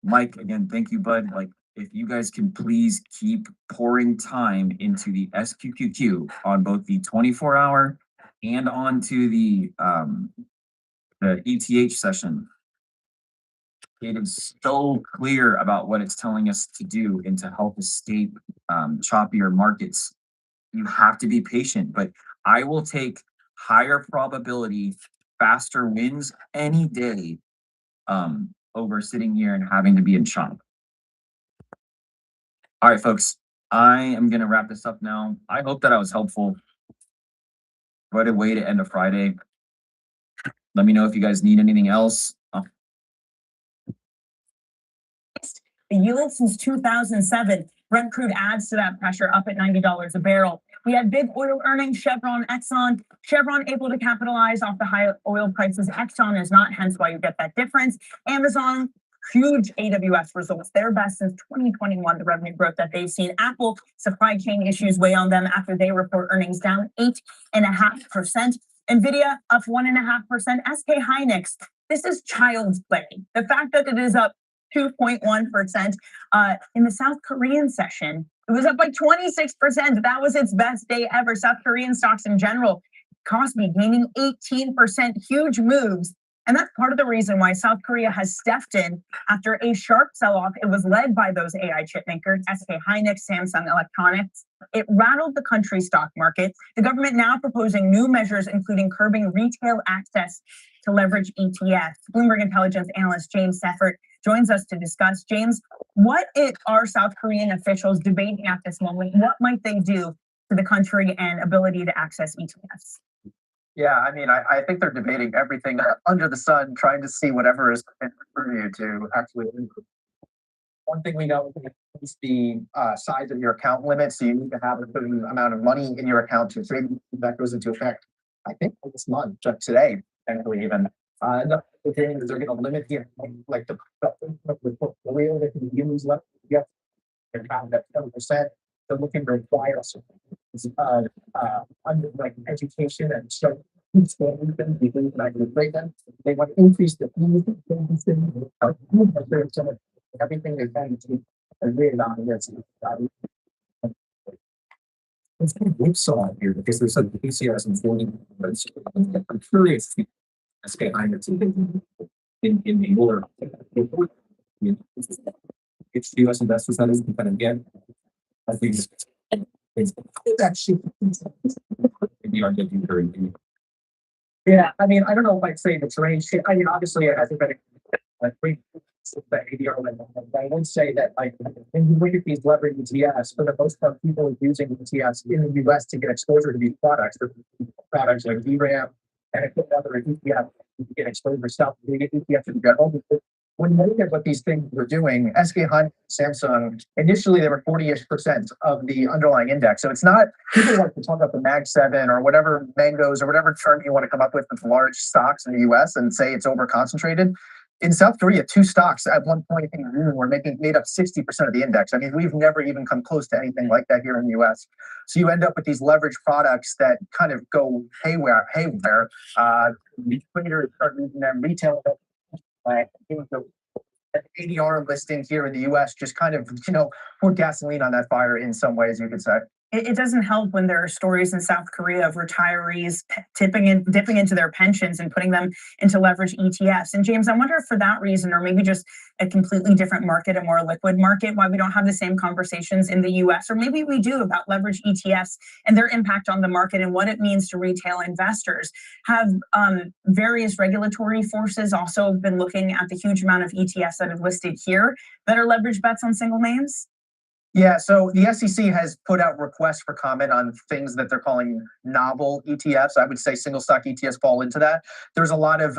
Mike, again, thank you, bud. Like, if you guys can please keep pouring time into the SQQQ on both the 24-hour and onto the ETH session. It is so clear about what it's telling us to do and to help escape choppier markets. You have to be patient, but I will take higher probability, faster wins any day over sitting here and having to be in chop. All right, folks, I am going to wrap this up now. I hope that I was helpful. What a way to end a Friday. Let me know if you guys need anything else. The yield since 2007. Brent crude adds to that pressure, up at $90 a barrel. We had big oil earnings, Chevron, Exxon. Chevron able to capitalize off the high oil prices. Exxon is not, hence why you get that difference. Amazon, huge AWS results, their best since 2021, the revenue growth that they've seen. Apple, supply chain issues weigh on them after they report earnings down 8.5%. NVIDIA up 1.5%. SK Hynix, this is child's play. The fact that it is up 2.1%. In the South Korean session, it was up by 26%. That was its best day ever. South Korean stocks in general, Kospi gaining 18%, huge moves. And that's part of the reason why South Korea has stepped in after a sharp sell-off. It was led by those AI chip makers, SK Hynix, Samsung Electronics. It rattled the country's stock market. The government now proposing new measures, including curbing retail access to leverage ETFs. Bloomberg Intelligence analyst James Seffert joins us to discuss. James, what are South Korean officials debating at this moment? What might they do to the country and ability to access ETFs? Yeah, I mean, I think they're debating everything under the sun, trying to see whatever is for you to actually improve. One thing we know is the size of your account limit. So you need to have a certain amount of money in your account to trade. That goes into effect, I think, this month, today, technically even. Another thing is they're going to limit the like the portfolio that can use left. Yeah, they're counting at 7%. They're looking to require under like education and so them. They want to increase the everything they can to agree on this. It's kind of whipsaw here because there's some PCRs and 40. I'm curious. SK Hynix in the order. It's US investors that is kind of get. I think It's actually. Maybe I'll get you 30. Yeah, I mean, I don't know if I'd say it's range. I mean, obviously, I think that like the ADR level, but I would say that like when you look at these leverage ETFs, for the most part, people are using ETFs in the US to get exposure to these products. Products like VRAM and a couple other ETF to get exposure stuff. We get ETFs in general. When you look at what these things were doing, SK Hunt, Samsung, initially they were 40-ish% of the underlying index. So it's not, people like to talk about the Mag 7 or whatever mangoes or whatever term you want to come up with large stocks in the US and say it's over concentrated. In South Korea, 2 stocks at one point in June were made up 60% of the index. I mean, we've never even come close to anything like that here in the US. So you end up with these leverage products that kind of go haywire. Traders are using them, retail. The ADR listing here in the US just kind of, pour gasoline on that fire in some ways, you could say. It doesn't help when there are stories in South Korea of retirees dipping into their pensions and putting them into leverage ETFs. And James, I wonder if for that reason, or maybe just a completely different market, a more liquid market, why we don't have the same conversations in the US, or maybe we do, about leverage ETFs and their impact on the market and what it means to retail investors. Have various regulatory forces also been looking at the huge amount of ETFs that have listed here that are leverage bets on single names? Yeah, so the SEC has put out requests for comment on things that they're calling novel ETFs. I would say single stock ETFs fall into that. There's a lot of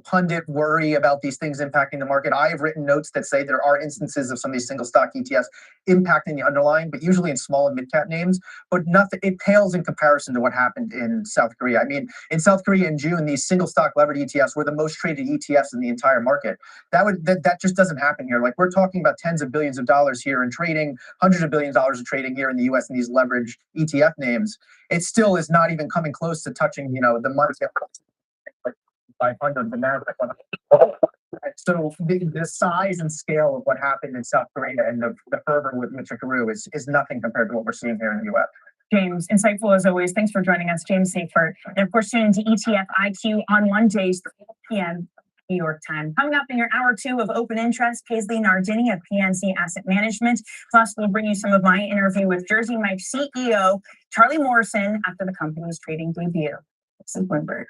pundit worry about these things impacting the market. I have written notes that say there are instances of some of these single stock ETFs impacting the underlying, but usually in small and mid cap names. But nothing, it pales in comparison to what happened in South Korea. I mean, in South Korea in June, these single stock levered ETFs were the most traded ETFs in the entire market. That just doesn't happen here. Like, we're talking about tens of billions of dollars here in trading, hundreds of billions of dollars of trading here in the US in these leverage ETF names. It still is not even coming close to touching, the market. 500, the Nasdaq 100. So the size and scale of what happened in South Korea and the fervor with Mr. Karu is nothing compared to what we're seeing here in the US. James, insightful as always. Thanks for joining us, James Safert. And of course, tune into ETF IQ on Mondays, 3 p.m. New York time. Coming up in your hour 2 of Open Interest, Paisley Nardini of PNC Asset Management. Plus, we'll bring you some of my interview with Jersey Mike's CEO, Charlie Morrison, after the company's trading debut. It's Bloomberg.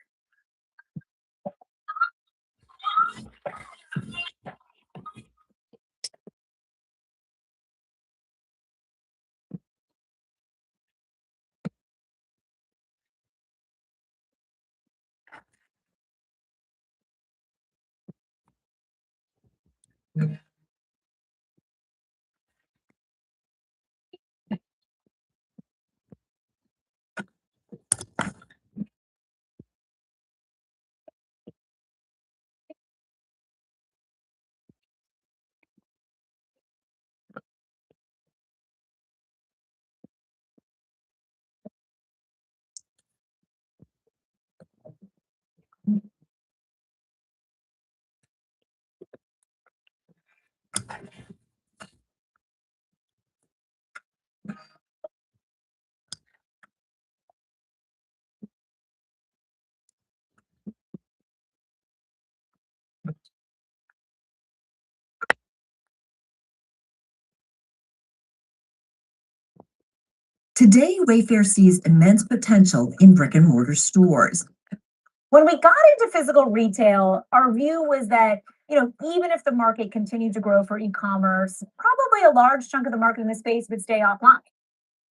Today, Wayfair sees immense potential in brick and mortar stores. When we got into physical retail, our view was that, even if the market continued to grow for e-commerce, probably a large chunk of the market in the space would stay offline.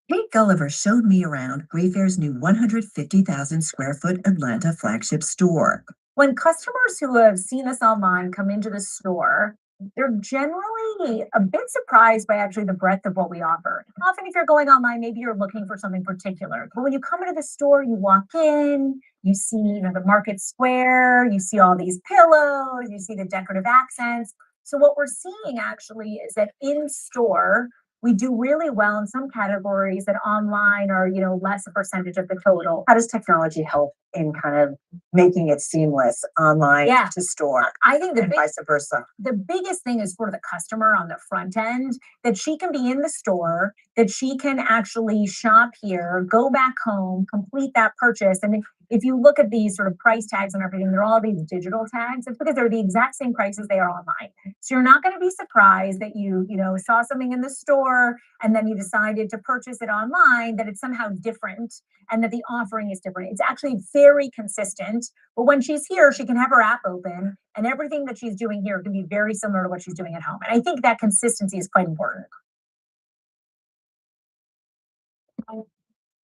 Kate Gulliver showed me around Wayfair's new 150,000 square foot Atlanta flagship store. When customers who have seen us online come into the store, they're generally a bit surprised by actually the breadth of what we offer. Often if you're going online, maybe you're looking for something particular. But when you come into the store, you walk in, you see the market square, you see all these pillows, you see the decorative accents. So what we're seeing actually is that in store, we do really well in some categories that online are, less a percentage of the total. How does technology help in kind of making it seamless online to store? I think and vice versa. The biggest thing is for the customer on the front end, that she can be in the store, that she can actually shop here, go back home, complete that purchase. And if you look at these sort of price tags and everything, they're all these digital tags. It's because they're the exact same prices they are online. So you're not going to be surprised that you know, saw something in the store and then you decided to purchase it online, that it's somehow different and that the offering is different. It's actually very consistent. But when she's here, she can have her app open and everything that she's doing here can be very similar to what she's doing at home. And I think that consistency is quite important.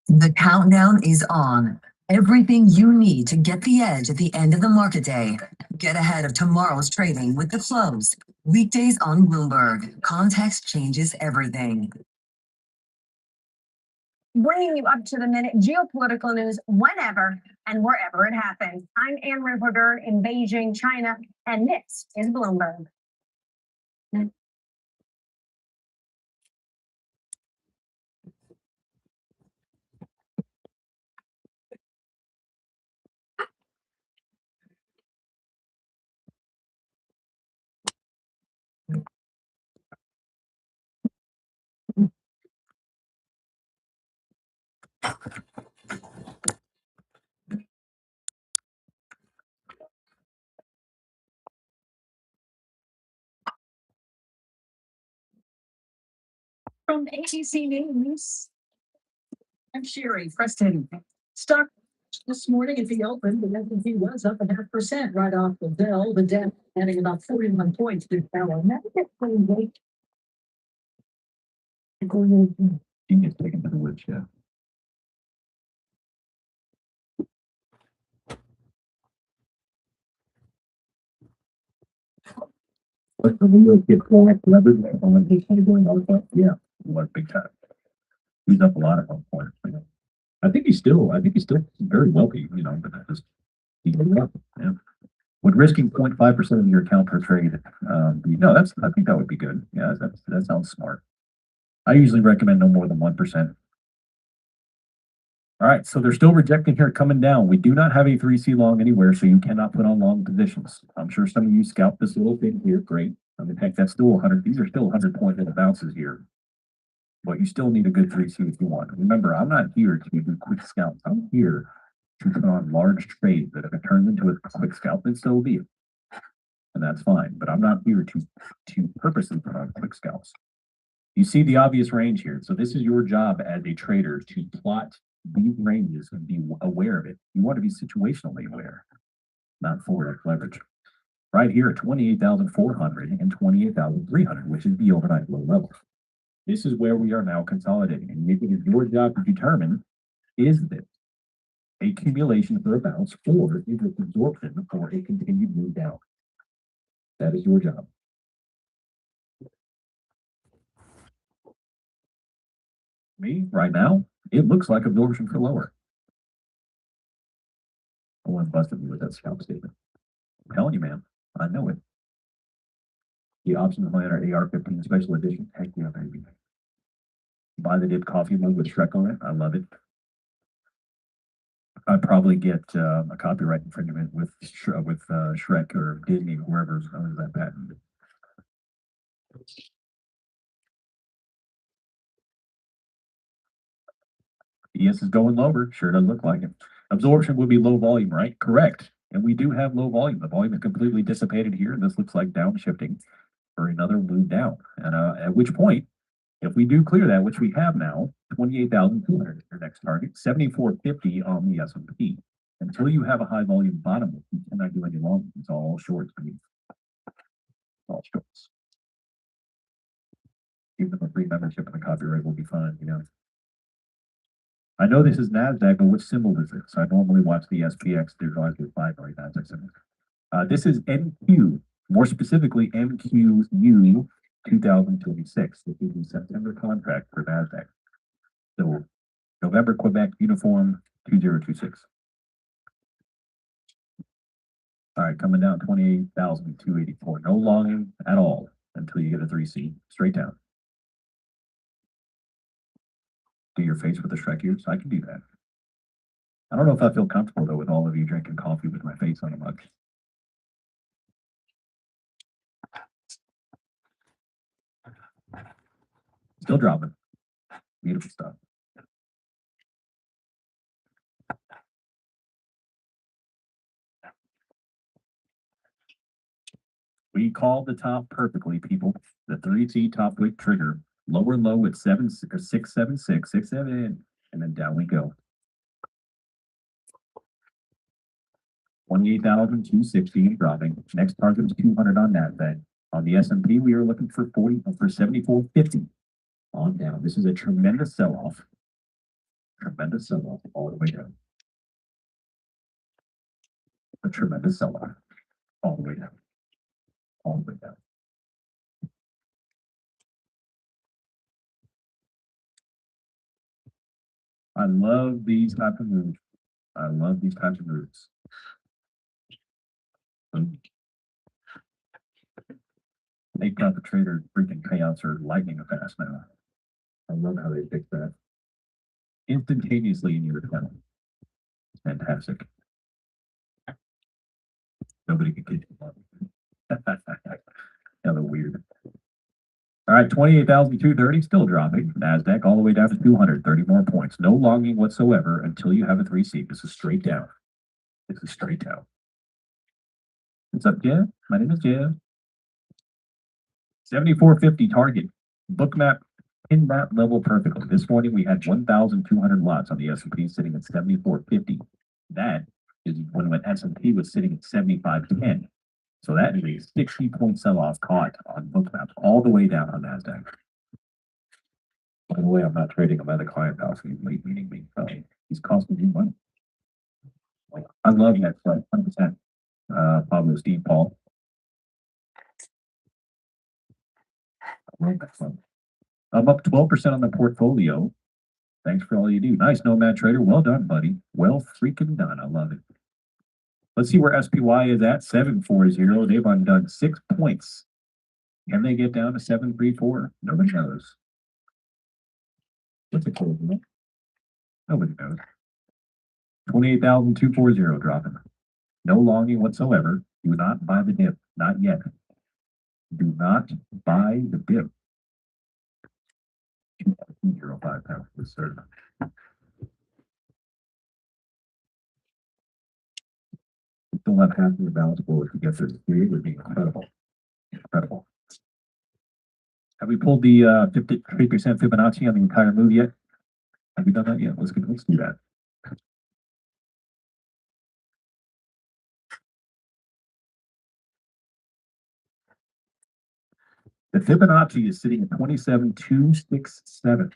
The countdown is on. Everything you need to get the edge at the end of the market day. Get ahead of tomorrow's trading with the close. Weekdays on Bloomberg. Context changes everything. Bringing you up to the minute geopolitical news whenever and wherever it happens. I'm Ann Reporter in Beijing, China, and this is Bloomberg. From ABC News, I'm Sherry Preston. Stock this morning at the open, the S&P was up 0.5% right off the bell. The Dow adding about 41 points this hour. He gets taken to the woods, yeah. But the get quiet, leverage, yeah, what big time. He's up a lot at one point. I think he's still very wealthy, you know, but just yeah. Would risking 0.5% of your account per trade, no, I think that would be good. Yeah, that sounds smart. I usually recommend no more than 1%. All right, so they're still rejecting here, coming down. We do not have a 3C long anywhere, so you cannot put on long positions. I'm sure some of you scalp this little thing here. Great. I mean, heck, that's still 100. These are still 100-point little bounces here. But you still need a good 3C if you want. Remember, I'm not here to do quick scalps. I'm here to put on large trades that if it turns into a quick scalp, then so be it. And that's fine. But I'm not here to purposely put on quick scalps. You see the obvious range here. So this is your job as a trader to plot these ranges and be aware of it. You want to be situationally aware, not forward leverage. Right here at 28,400 and 28,300, which is the overnight low level. This is where we are now consolidating, and it is your job to determine, is this a accumulation for a bounce, or is it absorption for a continued move down? That is your job. Me, right now, it looks like absorption for lower. I want to busted me with that scalp statement. I'm telling you, man, I know it. The options planner AR-15 special edition. Heck yeah, baby. Buy the dip coffee mug with Shrek on it. I love it. I'd probably get a copyright infringement with Shrek or Disney, whoever owns that patent. ES is going lower. Sure does look like it. Absorption would be low volume, right? Correct. And we do have low volume. The volume is completely dissipated here. This looks like downshifting for another move down. And at which point, if we do clear that, which we have now, 28,200 is your next target, 74.50 on the S&P. Until you have a high volume bottom, you cannot do any longer. It's all shorts for me. All shorts. Even the free membership and the copyright will be fine, you know. I know this is NASDAQ, but which symbol is it? So I normally watch the SPX. There's always a 5 right NASDAQ symbol. This is NQ, more specifically MQU 2026. This is the September contract for NASDAQ. So November Quebec Uniform 2026. All right, coming down 28,284. No longing at all until you get a 3C. Straight down. Do your face with the Shrek ears? I can do that. I don't know if I feel comfortable though with all of you drinking coffee with my face on a mug. Still dropping. Beautiful stuff. We called the top perfectly, people. The 3C top wick trigger, lower low at 676, 67, and then down we go. 28,260 and dropping. Next target was 200 on NASDAQ. On the S&P, we are looking for 74.50 on down. This is a tremendous sell-off. Tremendous sell-off all the way down. A tremendous sell-off all the way down. All the way down. I love these types of moves. I love these types of moves. They got the trader freaking payouts are lightning fast now. I love how they fix that. Instantaneously in your account. Fantastic. Nobody can get you. Hella weird. All right, 28,230 still dropping. NASDAQ all the way down to 230 more points. No longing whatsoever until you have a 3C. This is straight down. This is straight down. What's up, Jeff? My name is Jeff. 74.50 target. Bookmap in that level perfectly. This morning we had 1,200 lots on the S&P sitting at 74.50. That is when S&P was sitting at 75.10. So that is a 60-point sell-off caught on Bookmap all the way down on NASDAQ. By the way, I'm not trading him at the client house. He's late meeting me. He's costing me money. I love that flight, 100%. Pablo, Steve, Paul. I love that flight. I'm up 12% on the portfolio. Thanks for all you do. Nice, Nomad Trader. Well done, buddy. Well freaking done. I love it. Let's see where SPY is at. 740. They've undone 6 points. Can they get down to 734? Nobody knows. What's it called? Nobody knows. 28,240 dropping. No longing whatsoever. Do not buy the dip. Not yet. Do not buy the dip. 2.05 pounds for certain. Still have half of the balance forward to get this. It would be incredible. Incredible. Have we pulled the 53% Fibonacci on the entire move yet? Have we done that yet? Let's do that. The Fibonacci is sitting at 27,267.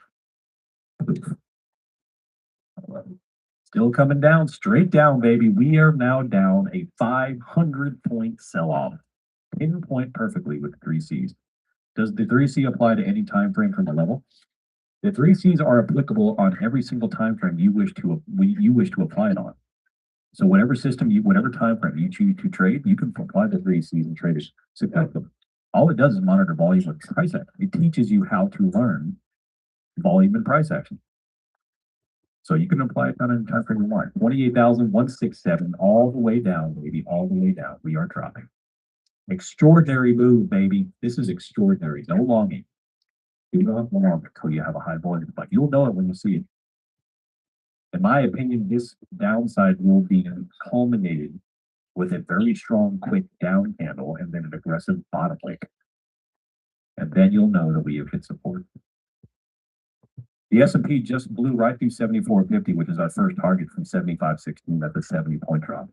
Still coming down, straight down, baby. We are now down a 500-point sell-off. Pinpoint perfectly with the 3Cs. Does the 3C apply to any time frame from the level? The 3Cs are applicable on every single time frame you wish to apply it on. So whatever system whatever time frame you choose to trade, you can apply the 3Cs and trade it successfully. All it does is monitor volume and price action. It teaches you how to learn volume and price action. So you can apply it on any time frame you want. 28,167 all the way down, baby, all the way down. We are dropping. Extraordinary move, baby. This is extraordinary. No longing. You don't have long until you have a high volume, but you'll know it when you see it. In my opinion, this downside will be culminated with a very strong, quick down candle and then an aggressive bottom wick. And then you'll know that we have hit support. The S&P just blew right through 74.50, which is our first target from 75.16 at the 70-point drop.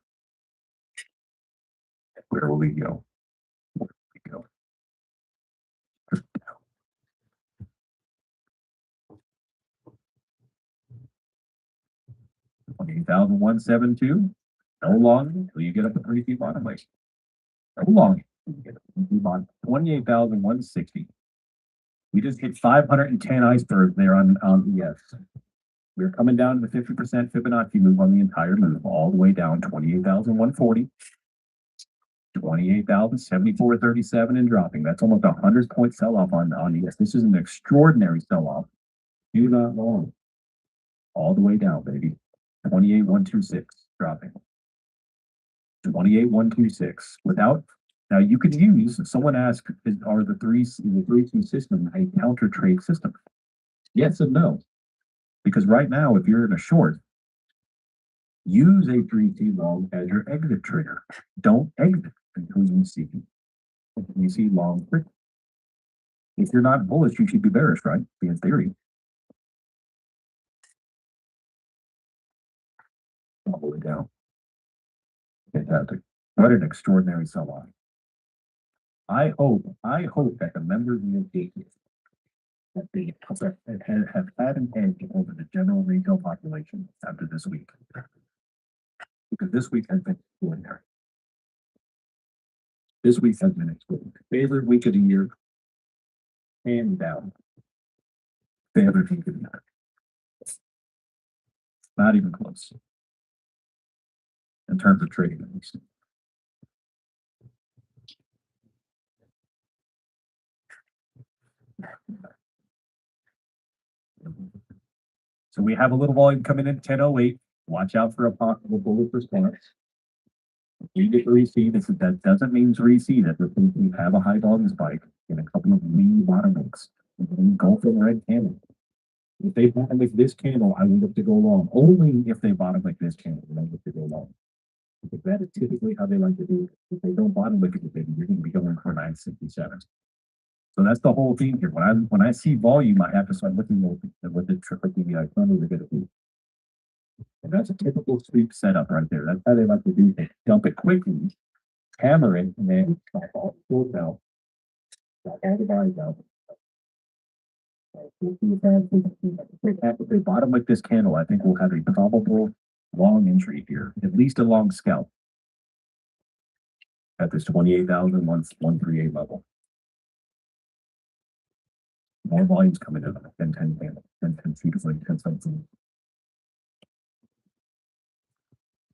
Where will we go? Where will we go? 28,172. No longing until you get up to 3 feet bottom weight. No longing. 28,160. We just hit 510 icebergs there on ES. We're coming down to the 50% Fibonacci move on the entire move, all the way down 28,140, 28,074.37 and dropping. That's almost a 100-point sell-off on ES. This is an extraordinary sell-off. Do not long. All the way down, baby. 28,126 dropping. 28,126 without. Now you could use. Someone asked, "Are the 3C system a counter trade system?" Yes and no, because right now, if you're in a short, use a 3C long as your exit trigger. Don't exit until you see You see long. If you're not bullish, you should be bearish, right? In theory. All the way down. Fantastic. What an extraordinary sell-off. I hope that the members of the engagement that they have had an edge over the general retail population after this week. Because this week has been extraordinary. This week has been extraordinary. Favorite week of the year. Hands down. Favorite week of the year. Not even close. In terms of trading, at least. So we have a little volume coming in 10:08. Watch out for a possible bullish response. You get receive this, that doesn't mean to receive it. We have a high volume spike in a couple of lean bottom wicks. Go for the red candle. If they bottom like this candle, I would look to go long. Only if they bottom like this candle, I would look to go long. Because that is typically how they like to do it. If they don't bottom like it, you're going to be going for 967. So that's the whole thing here. When I see volume, I have to start looking at what the triple DVI funnel are going to do. And that's a typical sweep setup right there. That's how they like to do it. Dump it quickly, hammer it, and then stop all the tools out. Stop all the bodies out. If they bottom like this candle, I think we'll have a probable long entry here, at least a long scalp at this 28,138 level. More volumes coming in on a 10-10 candle, 10-10 feet is like 10 something.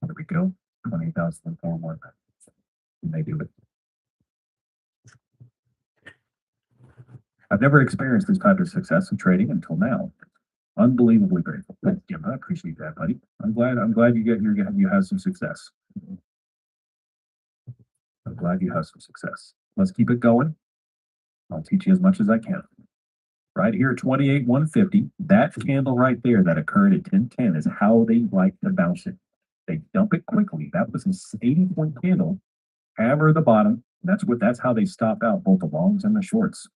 There we go. 20,000 more. And they do it. I've never experienced this type of success in trading until now. Unbelievably grateful. Thanks, Jim. I appreciate that, buddy. I'm glad you had some success. I'm glad you have some success. Let's keep it going. I'll teach you as much as I can. Right here, 28,150. That candle right there that occurred at 1010 is how they like to bounce it. They dump it quickly. That was an 80-point candle. Hammer the bottom. That's how they stop out both the longs and the shorts.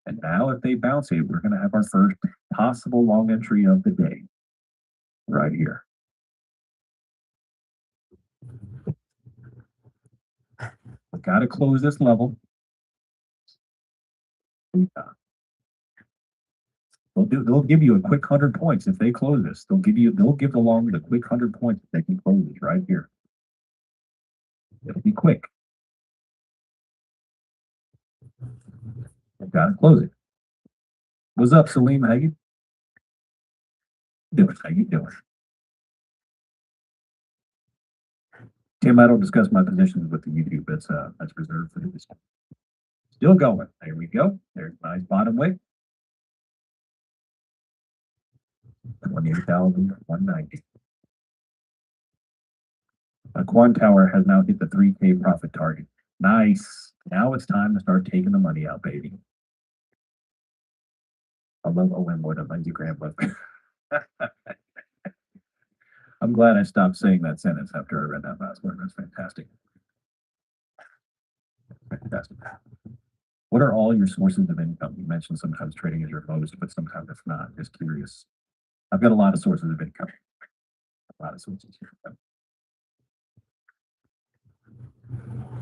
And now if they bounce it, we're going to have our first possible long entry of the day. Right here. We got to close this level. They'll give you a quick 100 points if they close this. They'll give the long the quick 100 points if they can close it right here. It'll be quick. I've got to close it. What's up, Salim? How you doing? How you doing? Tim, I don't discuss my positions with the YouTube. That's reserved for this. Still going. There we go. There's a nice bottom wick. 28,190. Quan Tower has now hit the 3K profit target. Nice. Now it's time to start taking the money out, baby. I love OM more than Lindsey Graham, but I'm glad I stopped saying that sentence after I read that last word. That's fantastic. Fantastic. What are all your sources of income? You mentioned sometimes trading is your most, but sometimes it's not. Just curious. I've got a lot of sources of income. A lot of sources of income.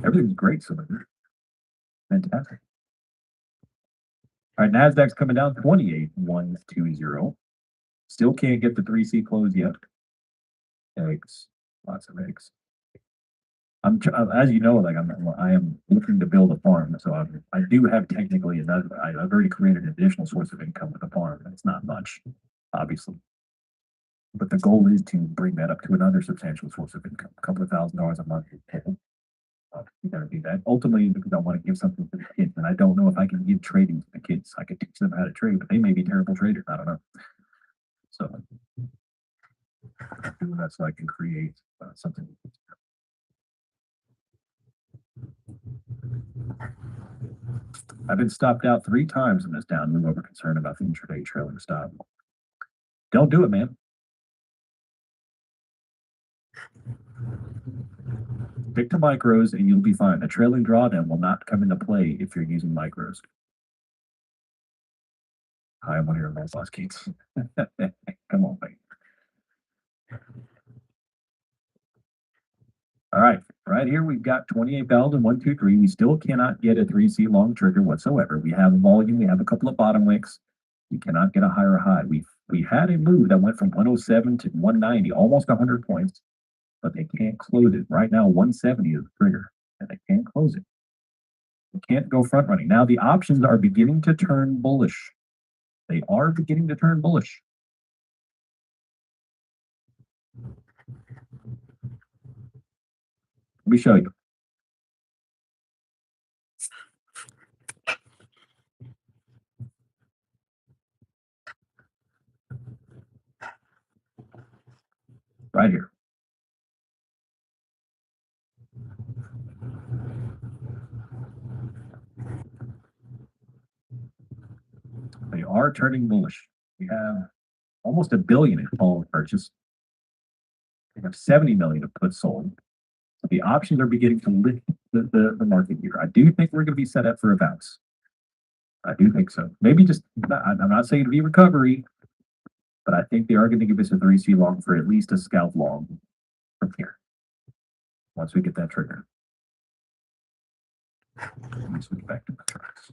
Everything's great, so fantastic. All right, NASDAQ's coming down 28,120. Still can't get the 3C close yet. Eggs, lots of eggs. As you know, like I am looking to build a farm, so I do have technically another. I've already created an additional source of income with the farm. It's not much, obviously, but the goal is to bring that up to another substantial source of income, a couple of $1,000s a month. You gotta do that ultimately because I want to give something to the kids, and I don't know if I can give trading to the kids. I could teach them how to trade, but they may be terrible traders. I don't know. So that's so I can create something. I've been stopped out 3 times in this down move over concern about the intraday trailing stop. Don't do it, man. Stick to micros and you'll be fine. The trailing drawdown will not come into play if you're using micros. Hi, I'm one of your lost kids. Come on, baby. All right, right here we've got 28,123. We still cannot get a 3C long trigger whatsoever. We have volume, we have a couple of bottom wicks. We cannot get a higher high. We had a move that went from 107 to 190, almost 100 points, but they can't close it. Right now, 170 is the trigger, and they can't close it. They can't go front running. Now the options are beginning to turn bullish. They are beginning to turn bullish. Let me show you. Right here. They are turning bullish. We have almost $1 billion in call purchase. We have 70 million of puts sold. So the options are beginning to lift the market here. I do think we're going to be set up for a bounce. I do think so. Maybe just, I'm not saying to be recovery, but I think they are going to give us a 3C long for at least a scalp long from here. Once we get that trigger. Let me switch back to the charts.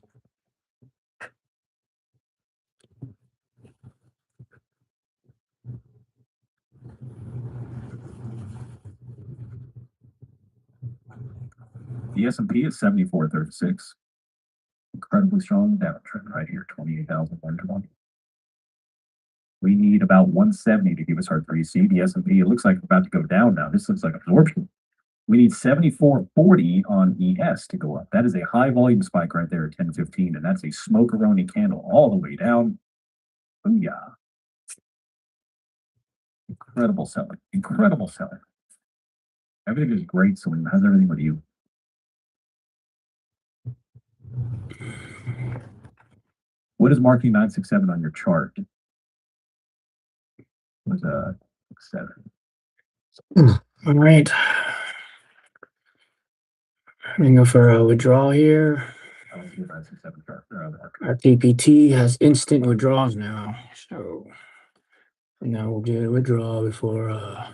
The S&P is 74.36. Incredibly strong downtrend right here, 28,120. We need about 170 to give us our 3C. The S&P, it looks like it's about to go down now. This looks like absorption. We need 74.40 on ES to go up. That is a high volume spike right there at 10.15, and that's a smoke-a-roni candle all the way down. Booyah. Incredible selling. Incredible selling. Everything is great, so how's everything with you? What is marking 967 on your chart? Was 7. All right. I'm gonna go for a withdrawal here. I don't see a 967 chart. Our TPT has instant withdrawals now, so now we'll get a withdrawal before I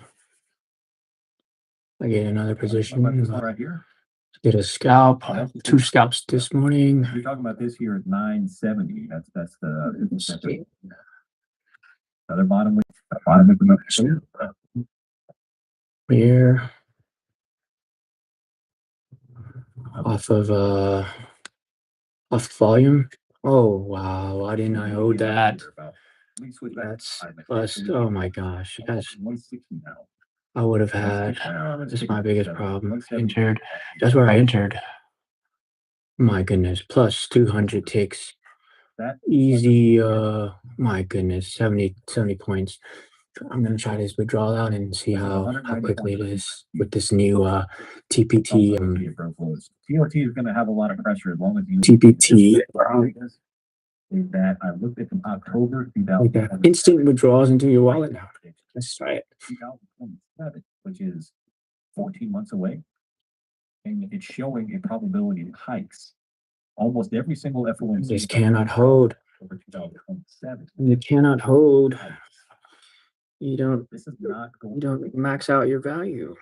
get another position. This one right here. Get a scalp. 2 scalps this morning. You're talking about this here at 970. That's the other bottom wick. Here. Off volume. Oh wow, why didn't I hold that? That's bust. Oh my gosh. That's, I would have had, this is my biggest problem. Entered. That's where I entered. My goodness, plus 200 ticks. Easy, my goodness, 70 points. I'm gonna try this withdrawal out and see how quickly it is with this new TPT. TOT is going to have a lot of pressure as long as you TPT. That I looked at from October Like that instant withdrawals into your wallet now. Let's try it. 2027, which is 14 months away, and it's showing a probability of hikes. Almost every single FOMC. This cannot hold. Over 2027. You cannot hold. You don't. This is not going. You don't max out your value.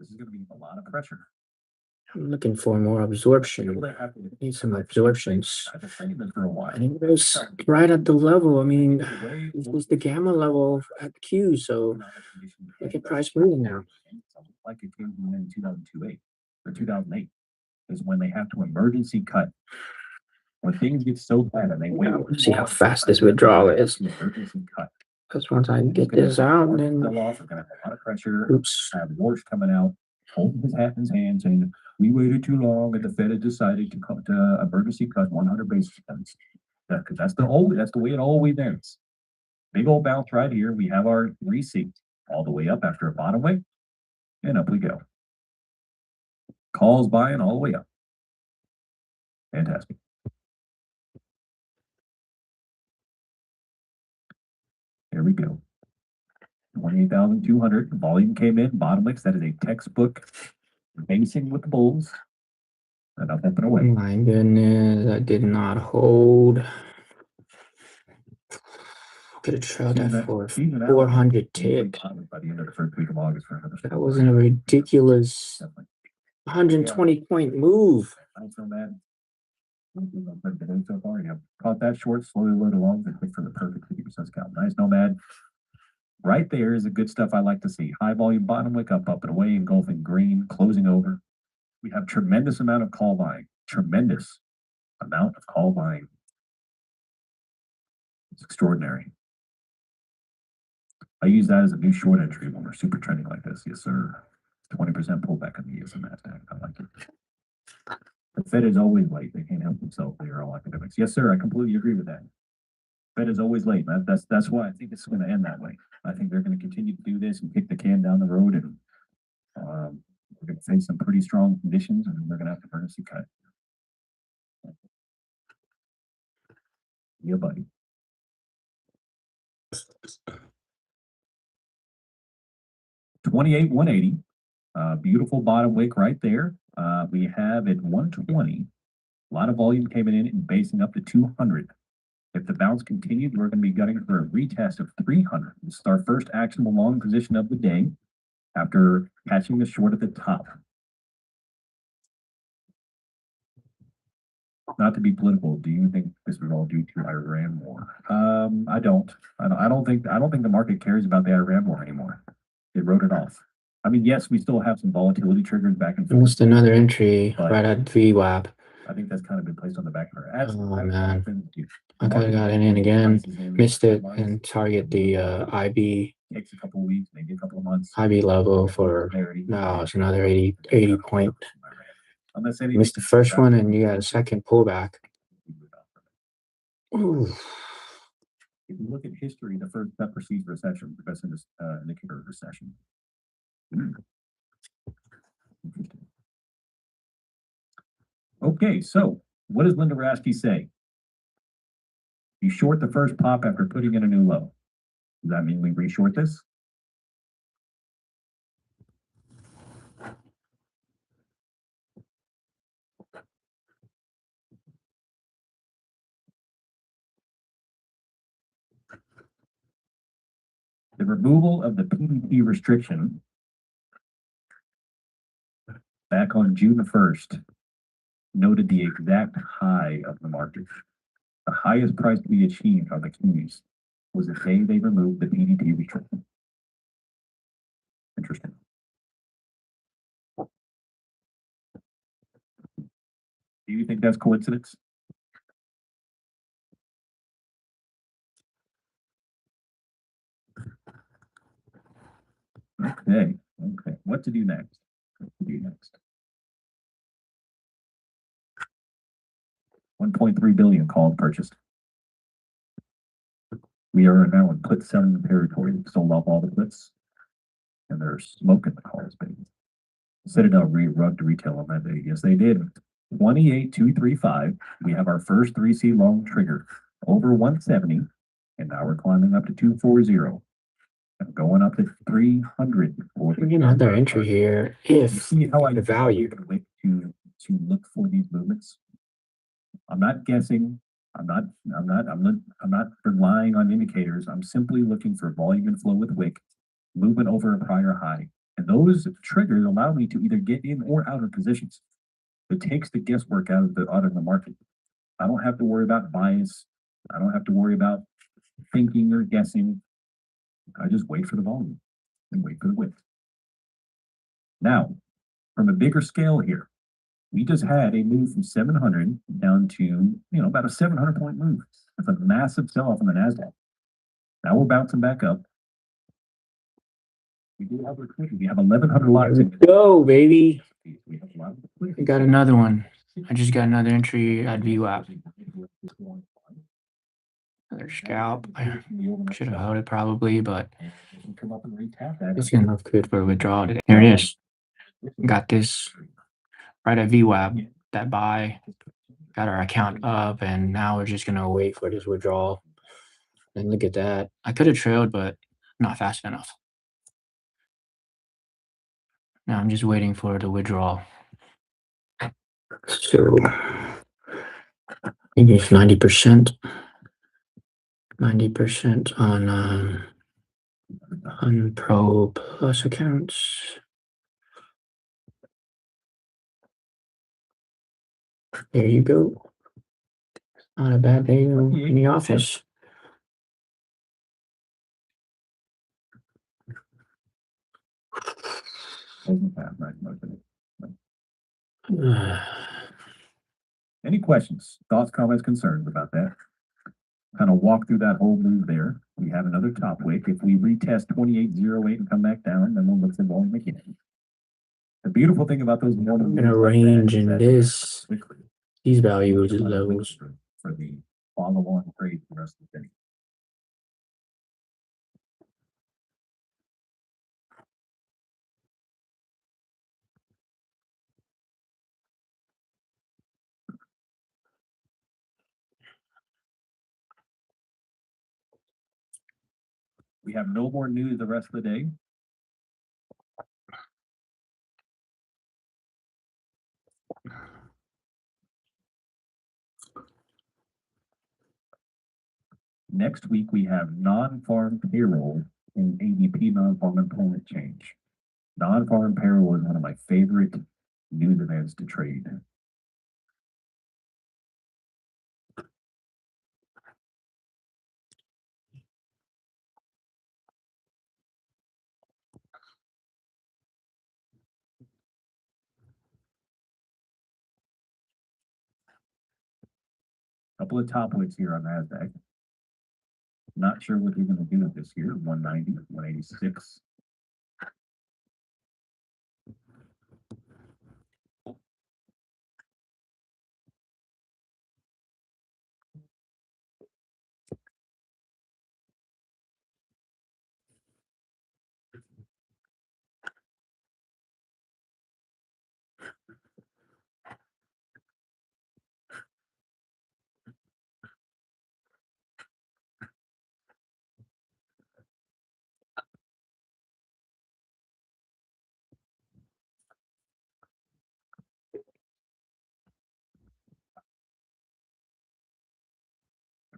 This is going to be a lot of pressure. I'm looking for more absorption. Need some absorptions. I've been saying this for a while. I think it was right at the level. I mean, this was the gamma level at the Q, so look at price moving now. Like it came in 2008 or 2008 is when they have to emergency cut. When things get so bad and they wait. See how fast this withdrawal is. Emergency cut. Because once I get this out, then the loss are going to have a lot of pressure. Oops. Have Warsh coming out, holding his hat in his hands, saying we waited too long, and the Fed had decided to cut emergency cut 100 basis points. Because that's the way it always ends. Big old bounce right here. We have our receipt all the way up after a bottom way, and up we go. Calls buying all the way up. Fantastic. Here we go. 28,200. Volume came in, bottom wicks. That is a textbook basing with the bulls. And up and Oh away. my goodness, that did not hold. Could have trailed that for 400 tips. By the end of the first week of August for another. That wasn't a ridiculous 120 point move. I'm so mad. So far, yeah. Caught that short, slowly load along, and click for the perfect 50% scalp. Nice nomad. Right there is the good stuff I like to see. High volume bottom wick up and away, engulfing green, closing over. We have tremendous amount of call buying. Tremendous amount of call buying. It's extraordinary. I use that as a new short entry when we're super trending like this. Yes, sir. 20% pullback on the ES and NASDAQ. I like it. The Fed is always late. They can't help themselves. They are all academics. Yes, sir. I completely agree with that. Fed is always late. That's why I think it's going to end that way. I think they're going to continue to do this and kick the can down the road, and we're going to face some pretty strong conditions, and we're going to have to emergency cut. Yeah, buddy. $28,180. Beautiful bottom wick right there. We have at 120. A lot of volume came in and basing up to 200. If the bounce continued, we're going to be gunning for a retest of 300. This is our first actionable long position of the day after catching the short at the top. Not to be political, do you think this was all due to Iran war? I don't think the market cares about the Iran war anymore. It wrote it off. I mean, yes, we still have some volatility triggers back and forth. Missed another entry right at VWAP. I think that's kind of been placed on the back burner. Oh man, I could have gotten in again, missed it, and target the IB. Takes a couple of weeks, maybe a couple of months. IB level for no, it's another 80 point. Missed the first one, and you got a second pullback. Ooh. If you look at history, the first that precedes recession, the best indicator of recession. Interesting. Okay, so what does Linda Raschke say? You short the first pop after putting in a new low. Does that mean we reshort this? The removal of the PDT restriction back on June 1st noted the exact high of the market. The highest price to be achieved on the keys was the day they removed the PDT restriction. Interesting. Do you think that's coincidence? Okay. What to do next? What to do next? 1.3 billion called purchased. We are now in put selling territory. We sold off all the puts, and they're smoking the calls, baby. Citadel rugged retail on that day. Yes, they did. 28,235. We have our first 3C long trigger over 170, and now we're climbing up to 240. And going up to 300. Another entry here. If you see how I the value to look for these movements. I'm not guessing. I'm not relying on indicators. I'm simply looking for volume and flow with wick, movement over a prior high. And those triggers allow me to either get in or out of positions. It takes the guesswork out of the market. I don't have to worry about bias. I don't have to worry about thinking or guessing. I just wait for the volume and wait for the wick. Now, from a bigger scale here, we just had a move from 700 down to, about a 700 point move. That's a massive sell off on the NASDAQ. Now we're bouncing back up. We do have liquidity. We have 1,100 lots. Go, baby. We have a lot of I liquidity. got another one. I just got another entry at VWAP. Another scalp. I should have held it probably, but it's gonna look good for a withdrawal today. Here it is. Got this right at VWAP. That buy. Got our account up, and now we're just gonna wait for this withdrawal. And look at that. I could have trailed, but not fast enough. Now I'm just waiting for the withdrawal. So maybe it's 90%. 90% on Pro Plus accounts. There you go. Not a bad day in the office. Any questions, thoughts, comments, concerns about that? Kind of walk through that whole move there. We have another top wick. If we retest 28.08 and come back down, then we'll look for volume again. The beautiful thing about those morning I'm gonna range in this these values levels for the follow-on trade for the rest of the day. We have no more news the rest of the day. Next week, we have non-farm payroll and ADP non-farm employment change. Non-farm payroll is one of my favorite news events to trade. Couple of top wicks here on NASDAQ. Not sure what we're going to do with this here. 190, 186.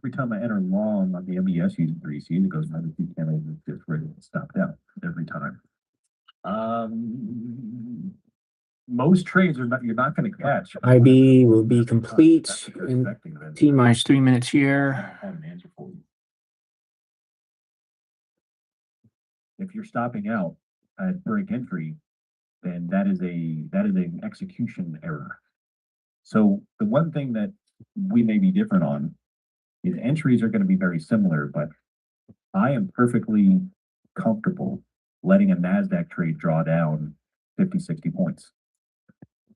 Every time I enter long on the MBS using 3C, it goes another 2 candles and just ready to stop down every time. Most trades are not, you're not going to catch. IB will be complete in T minus 3 minutes here. If you're stopping out at break entry, then that is an execution error. So the one thing that we may be different on is entries are going to be very similar, but I am perfectly comfortable letting a NASDAQ trade draw down 50, 60 points.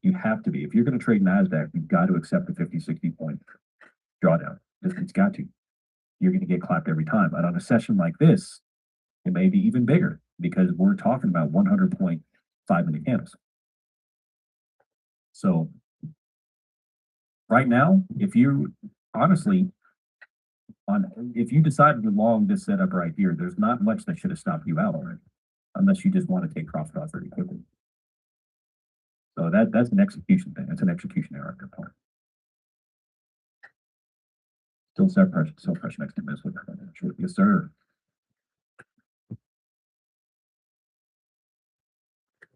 You have to be. If you're going to trade NASDAQ, you've got to accept the 50, 60 point drawdown. It's got to. You're going to get clapped every time. But on a session like this, it may be even bigger because we're talking about 100 point 5-minute candles. So right now, if you honestly, if you decided to long this setup right here, there's not much that should have stopped you out already, unless you just want to take profit off very quickly. So that's an execution thing. That's an execution error on your part. Still fresh next to miss with that. Yes, sir.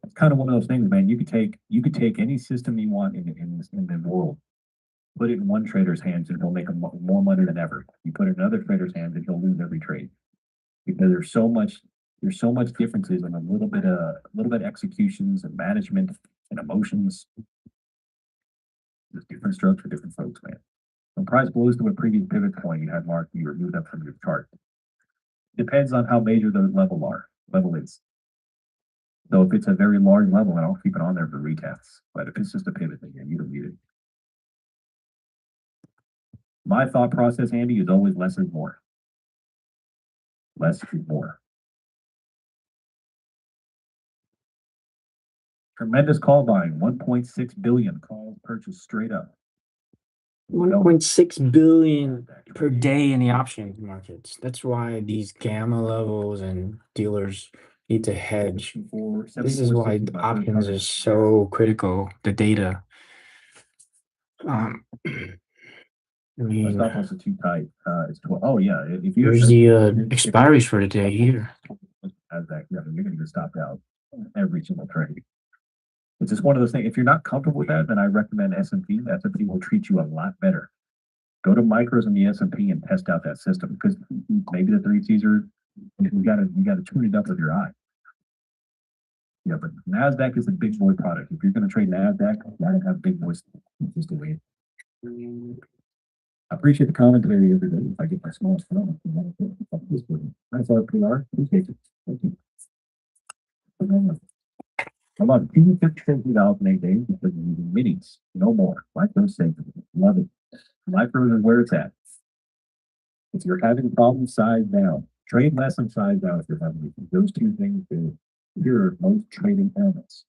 It's kind of one of those things, man. You could take any system you want in the world, put it in one trader's hands, and he'll make more money than ever. You put it in another trader's hands, and he'll lose every trade because there's so much differences in a little bit executions and management and emotions. There's different strokes for different folks, man. When price blows to a previous pivot point you had marked, you remove that from your chart. Depends on how major the level is. So if it's a very large level, then I'll keep it on there for retests. But if it's just a pivot thing, you don't need it. My thought process, Andy, is always less is more. Less is more. Tremendous call buying, 1.6 billion calls purchased straight up. 1.6 billion per day in the options markets. That's why these gamma levels and dealers need to hedge. For This is why 74.60 my first options target. is so critical. The data. I My mean, stop loss is too tight. It's 12. Oh yeah, if you here's the expiries for the day here. as that, yeah, you're gonna get stopped out every single trade. It's just one of those things. If you're not comfortable with that, then I recommend S&P. S&P will treat you a lot better. Go to micros in the S&P and test out that system because maybe the three C's are you gotta tune it up with your eye. Yeah, but Nasdaq is a big boy product. If you're gonna trade Nasdaq, you gotta have big boys. It's just the way. I appreciate the commentary every day. If I get my small stuff, that's our PR. Appreciate it. Thank you. I'm on $250,000 8 days because you need minis, no more. Micros safe. Love it. Micros is where it's at. If you're having problems, size down. Trade less and size down if you're having those two things. Here are most trading elements.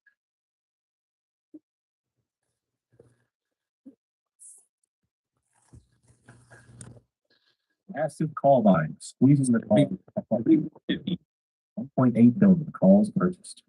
Massive call buying, squeezing the call. 1.8 billion calls purchased.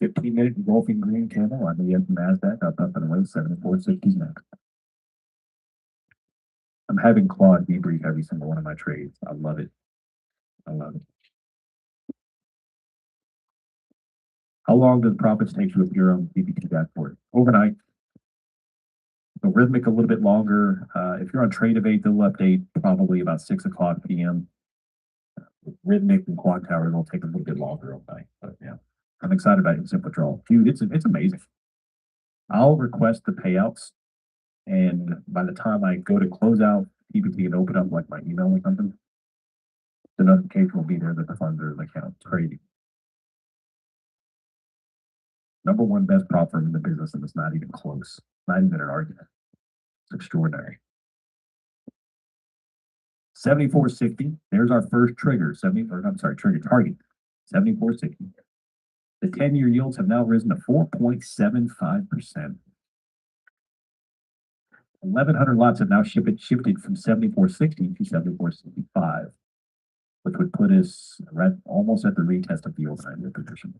$15-minute engulfing green candle on the Nasdaq up and away 74.60s next. I'm having Claude debrief every single one of my trades. I love it. I love it. How long does profits take to appear on BBT dashboard? Overnight. The rhythmic a little bit longer. If you're on Trade-Evade, they'll update probably about 6 o'clock p.m. Rhythmic and Quad Tower will take a little bit longer overnight. But yeah, I'm excited about instant withdrawal. Dude, it's amazing. I'll request the payouts, and by the time I go to close out PPT and open up like my email or something, the notification will be there that the funds are in the account. It's crazy. Number one best prop firm in the business, and it's not even close. Not even an argument. It's extraordinary. 74.60. There's our first trigger. Trigger target. 74.60. The 10-year yields have now risen to 4.75%. 1,100 lots have now shifted from 74.60 to 74.65, which would put us right almost at the retest of the overnight position.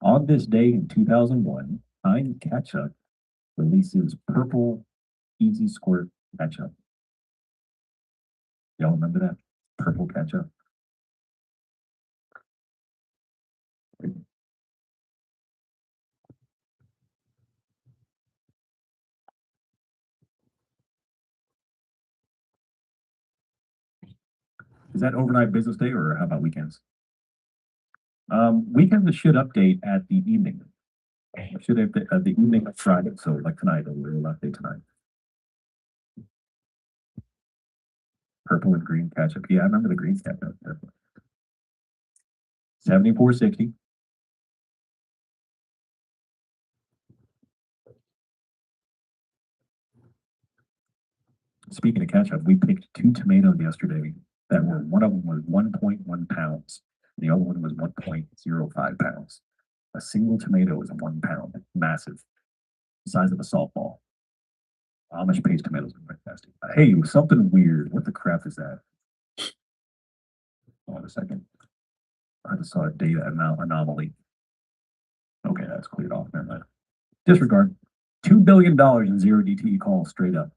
On this day in 2001, Time Catch-Up releases Purple Easy Squirt Catch-Up. Y'all remember that? Purple Catch-Up. Is that overnight business day or how about weekends? Weekends should update at the evening. Should have the evening of Friday, so like tonight, a little update tonight. Purple and green catch-up. Yeah, I remember the green catch-up. 74.60. Speaking of catch-up, we picked 2 tomatoes yesterday that were, one of them was 1.1 pounds. The other one was 1.05 pounds. A single tomato is 1 pound, massive, the size of a softball. Amish paste tomatoes are fantastic. Hey, something weird. What the crap is that? Hold on a second. I just saw a data anomaly. Okay, that's cleared off. Never mind. Disregard. $2 billion in zero DTE calls straight up.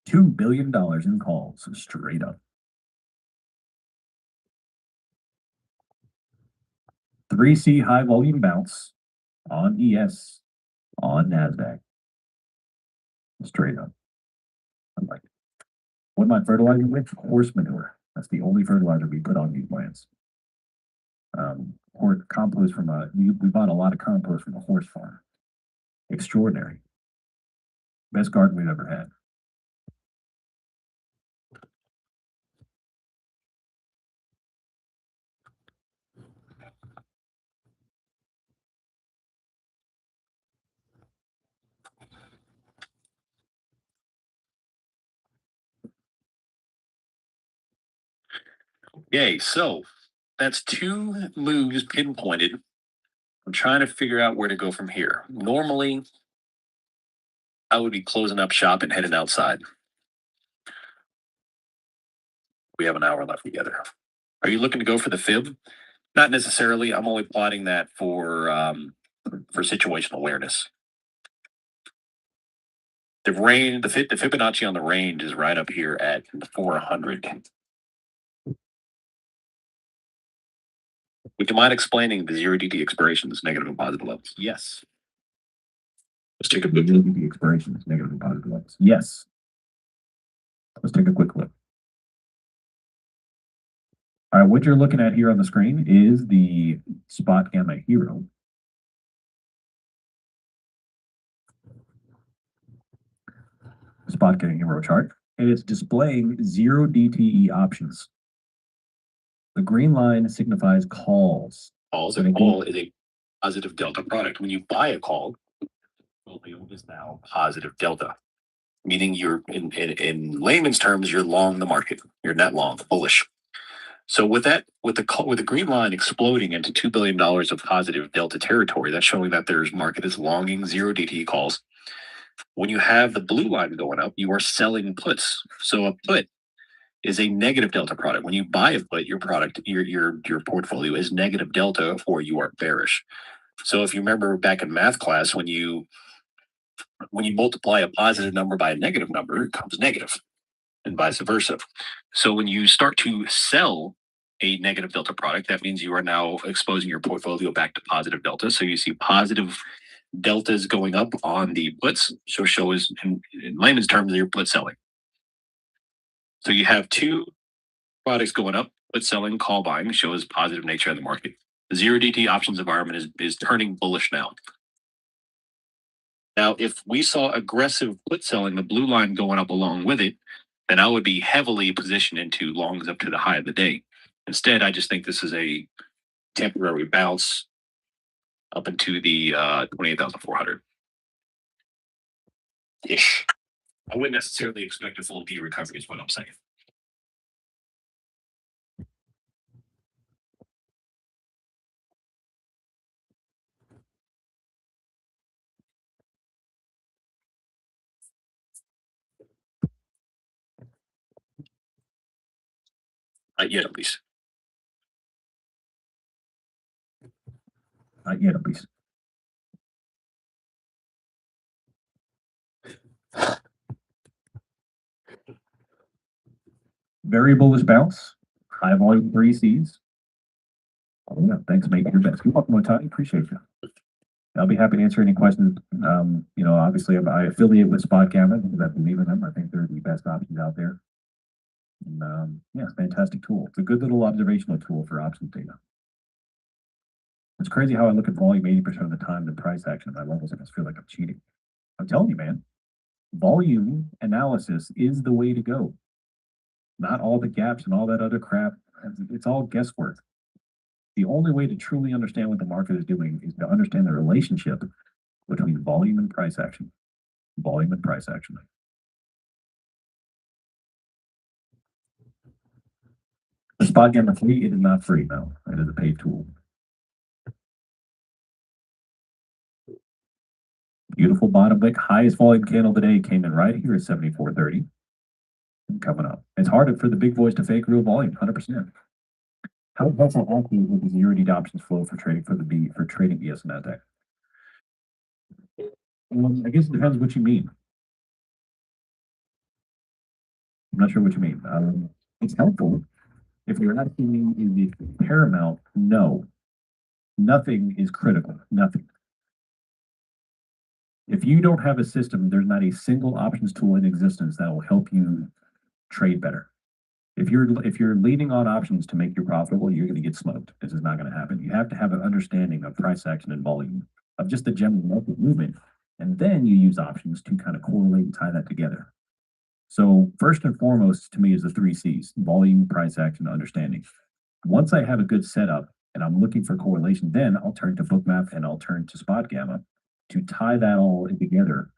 $2 billion in calls straight up. 3C high volume bounce on ES on NASDAQ. Straight up. I'm like, what am I fertilizing with? Horse manure. That's the only fertilizer we put on these plants. Or compost from we bought a lot of compost from a horse farm. Extraordinary. Best garden we've ever had. Okay, so that's two moves pinpointed. I'm trying to figure out where to go from here. Normally, I would be closing up shop and heading outside. We have an hour left together. Are you looking to go for the fib? Not necessarily. I'm only plotting that for situational awareness. The range, the Fibonacci on the range is right up here at 400. Would you mind explaining the zero DT expirations, negative and positive levels? Yes. Let's take a quick look at the expirations, negative and positive levels. Yes. Let's take a quick look. All right, what you're looking at here on the screen is the spot gamma hero. Spot gamma hero chart, and it's displaying zero DTE options. The green line signifies calls. Calls, and a call is a positive delta product. When you buy a call, portfolio is now positive delta, meaning you're in layman's terms, you're long the market. You're net long, bullish. So with the green line exploding into $2 billion of positive delta territory, that's showing that there's market is longing zero DTE calls. When you have the blue line going up, you are selling puts. So a put is a negative delta product. When you buy a put, your portfolio is negative delta, or you are bearish. So if you remember back in math class, when you multiply a positive number by a negative number, it comes negative, and vice versa. So when you start to sell a negative delta product, that means you are now exposing your portfolio back to positive delta. So you see positive deltas going up on the puts. So show is in layman's terms, you're put selling. So you have two products going up, put selling, call buying, shows positive nature of the market. The zero DT options environment is turning bullish now. Now, if we saw aggressive put selling, the blue line going up along with it, then I would be heavily positioned into longs up to the high of the day. Instead, I just think this is a temporary bounce up into the 28,400 ish. I wouldn't necessarily expect a full D recovery, is what I'm saying. Not yet, at least. Not yet, at least. Very bullish bounce. High volume 3 Cs. Oh, yeah, thanks, mate. Your best. You're welcome, Otani. Appreciate you. I'll be happy to answer any questions. Obviously, I affiliate with Spot Gamma because I believe in them. I think they're the best options out there. And, yeah, fantastic tool. It's a good little observational tool for options data. It's crazy how I look at volume 80% of the time, the price action at my levels, and I just feel like I'm cheating. I'm telling you, man, volume analysis is the way to go. Not all the gaps and all that other crap. It's all guesswork. The only way to truly understand what the market is doing is to understand the relationship between volume and price action. Volume and price action. The spot gamma free, it is not free, no. It is a paid tool. Beautiful bottom wick. Highest volume candle today came in right here at 74.30. Coming up. It's harder for the big boys to fake real volume, 100%. How helpful actually would the zero DT options flow for trading for trading ES and NASDAQ? I guess it depends what you mean. I'm not sure what you mean. It's helpful. If you're asking me, is it paramount? No. Nothing is critical. Nothing. If you don't have a system, there's not a single options tool in existence that will help you trade better. If you're leaning on options to make you profitable, you're going to get smoked. This is not going to happen. You have to have an understanding of price action and volume, of just the general market movement, and then you use options to kind of correlate and tie that together. So first and foremost, to me, is the 3 Cs: volume, price action, understanding. Once I have a good setup and I'm looking for correlation, then I'll turn to Bookmap and I'll turn to Spot Gamma to tie that all together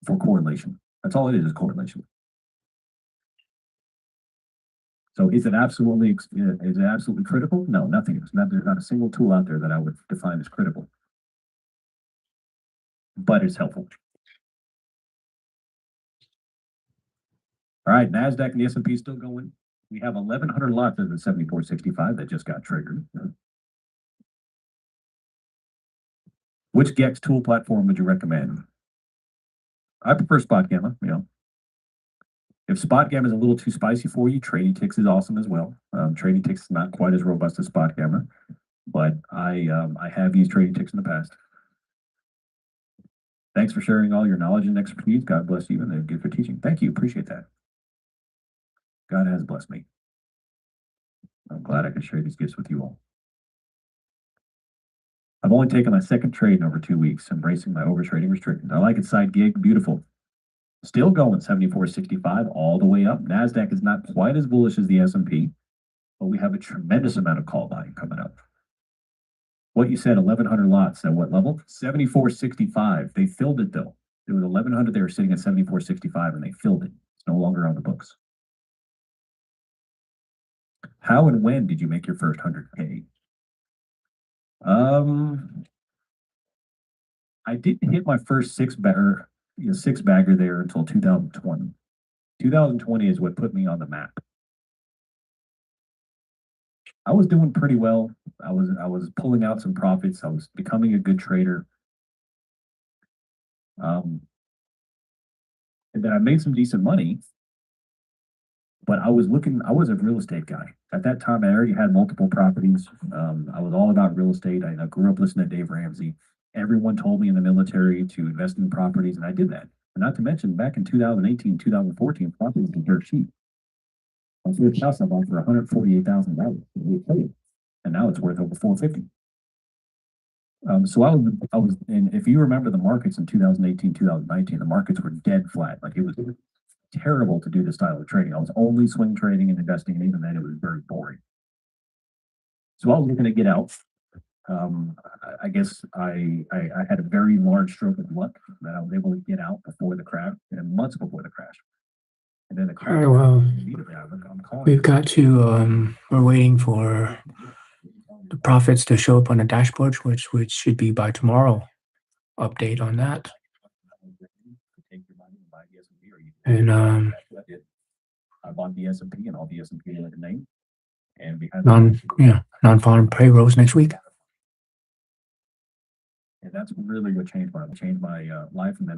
for correlation. That's all it is correlation. So is it absolutely critical? No, nothing is. There's not a single tool out there that I would define as critical. But it's helpful. All right, NASDAQ and the S&P still going. We have 1,100 lots of the 7465 that just got triggered. Which GEX tool platform would you recommend? I prefer Spot Gamma, If Spot Gamma is a little too spicy for you, Trading Ticks is awesome as well. Trading Ticks is not quite as robust as Spot Gamma, but I have used Trading Ticks in the past. Thanks for sharing all your knowledge and expertise. God bless you and good for teaching. Thank you. Appreciate that. God has blessed me. I'm glad I could share these gifts with you all. I've only taken my second trade in over 2 weeks, embracing my overtrading restrictions. I like it, side gig, beautiful. Still going 74.65 all the way up. NASDAQ is not quite as bullish as the S&P, but we have a tremendous amount of call volume coming up. What you said, 1,100 lots at what level? 74.65. They filled it though. There was 1,100. They were sitting at 74.65 and they filled it. It's no longer on the books. How and when did you make your first 100K? I didn't hit my first six bagger there until 2020. 2020 is what put me on the map. I was doing pretty well. I was pulling out some profits. I was becoming a good trader. And then I made some decent money. But I was a real estate guy. At that time, I already had multiple properties. I was all about real estate. I grew up listening to Dave Ramsey. Everyone told me in the military to invest in properties, and I did that. And not to mention, back in 2018, 2014, properties were dirt cheap. My first house I bought for $148,000. And now it's worth over $450. So I was, and if you remember the markets in 2018, 2019, the markets were dead flat. Like it was terrible to do this style of trading. I was only swing trading and investing, and even then it was very boring. So I was looking to get out. I guess I had a very large stroke of luck that I was able to get out before the crash, and months before the crash. And then the crash. All right, well, we've got to, we're waiting for the profits to show up on the dashboard, which should be by tomorrow. Update on that. And I bought the S&P and all the S&P in the name, and we had non-farm payrolls next week. And that's really what changed my life, and then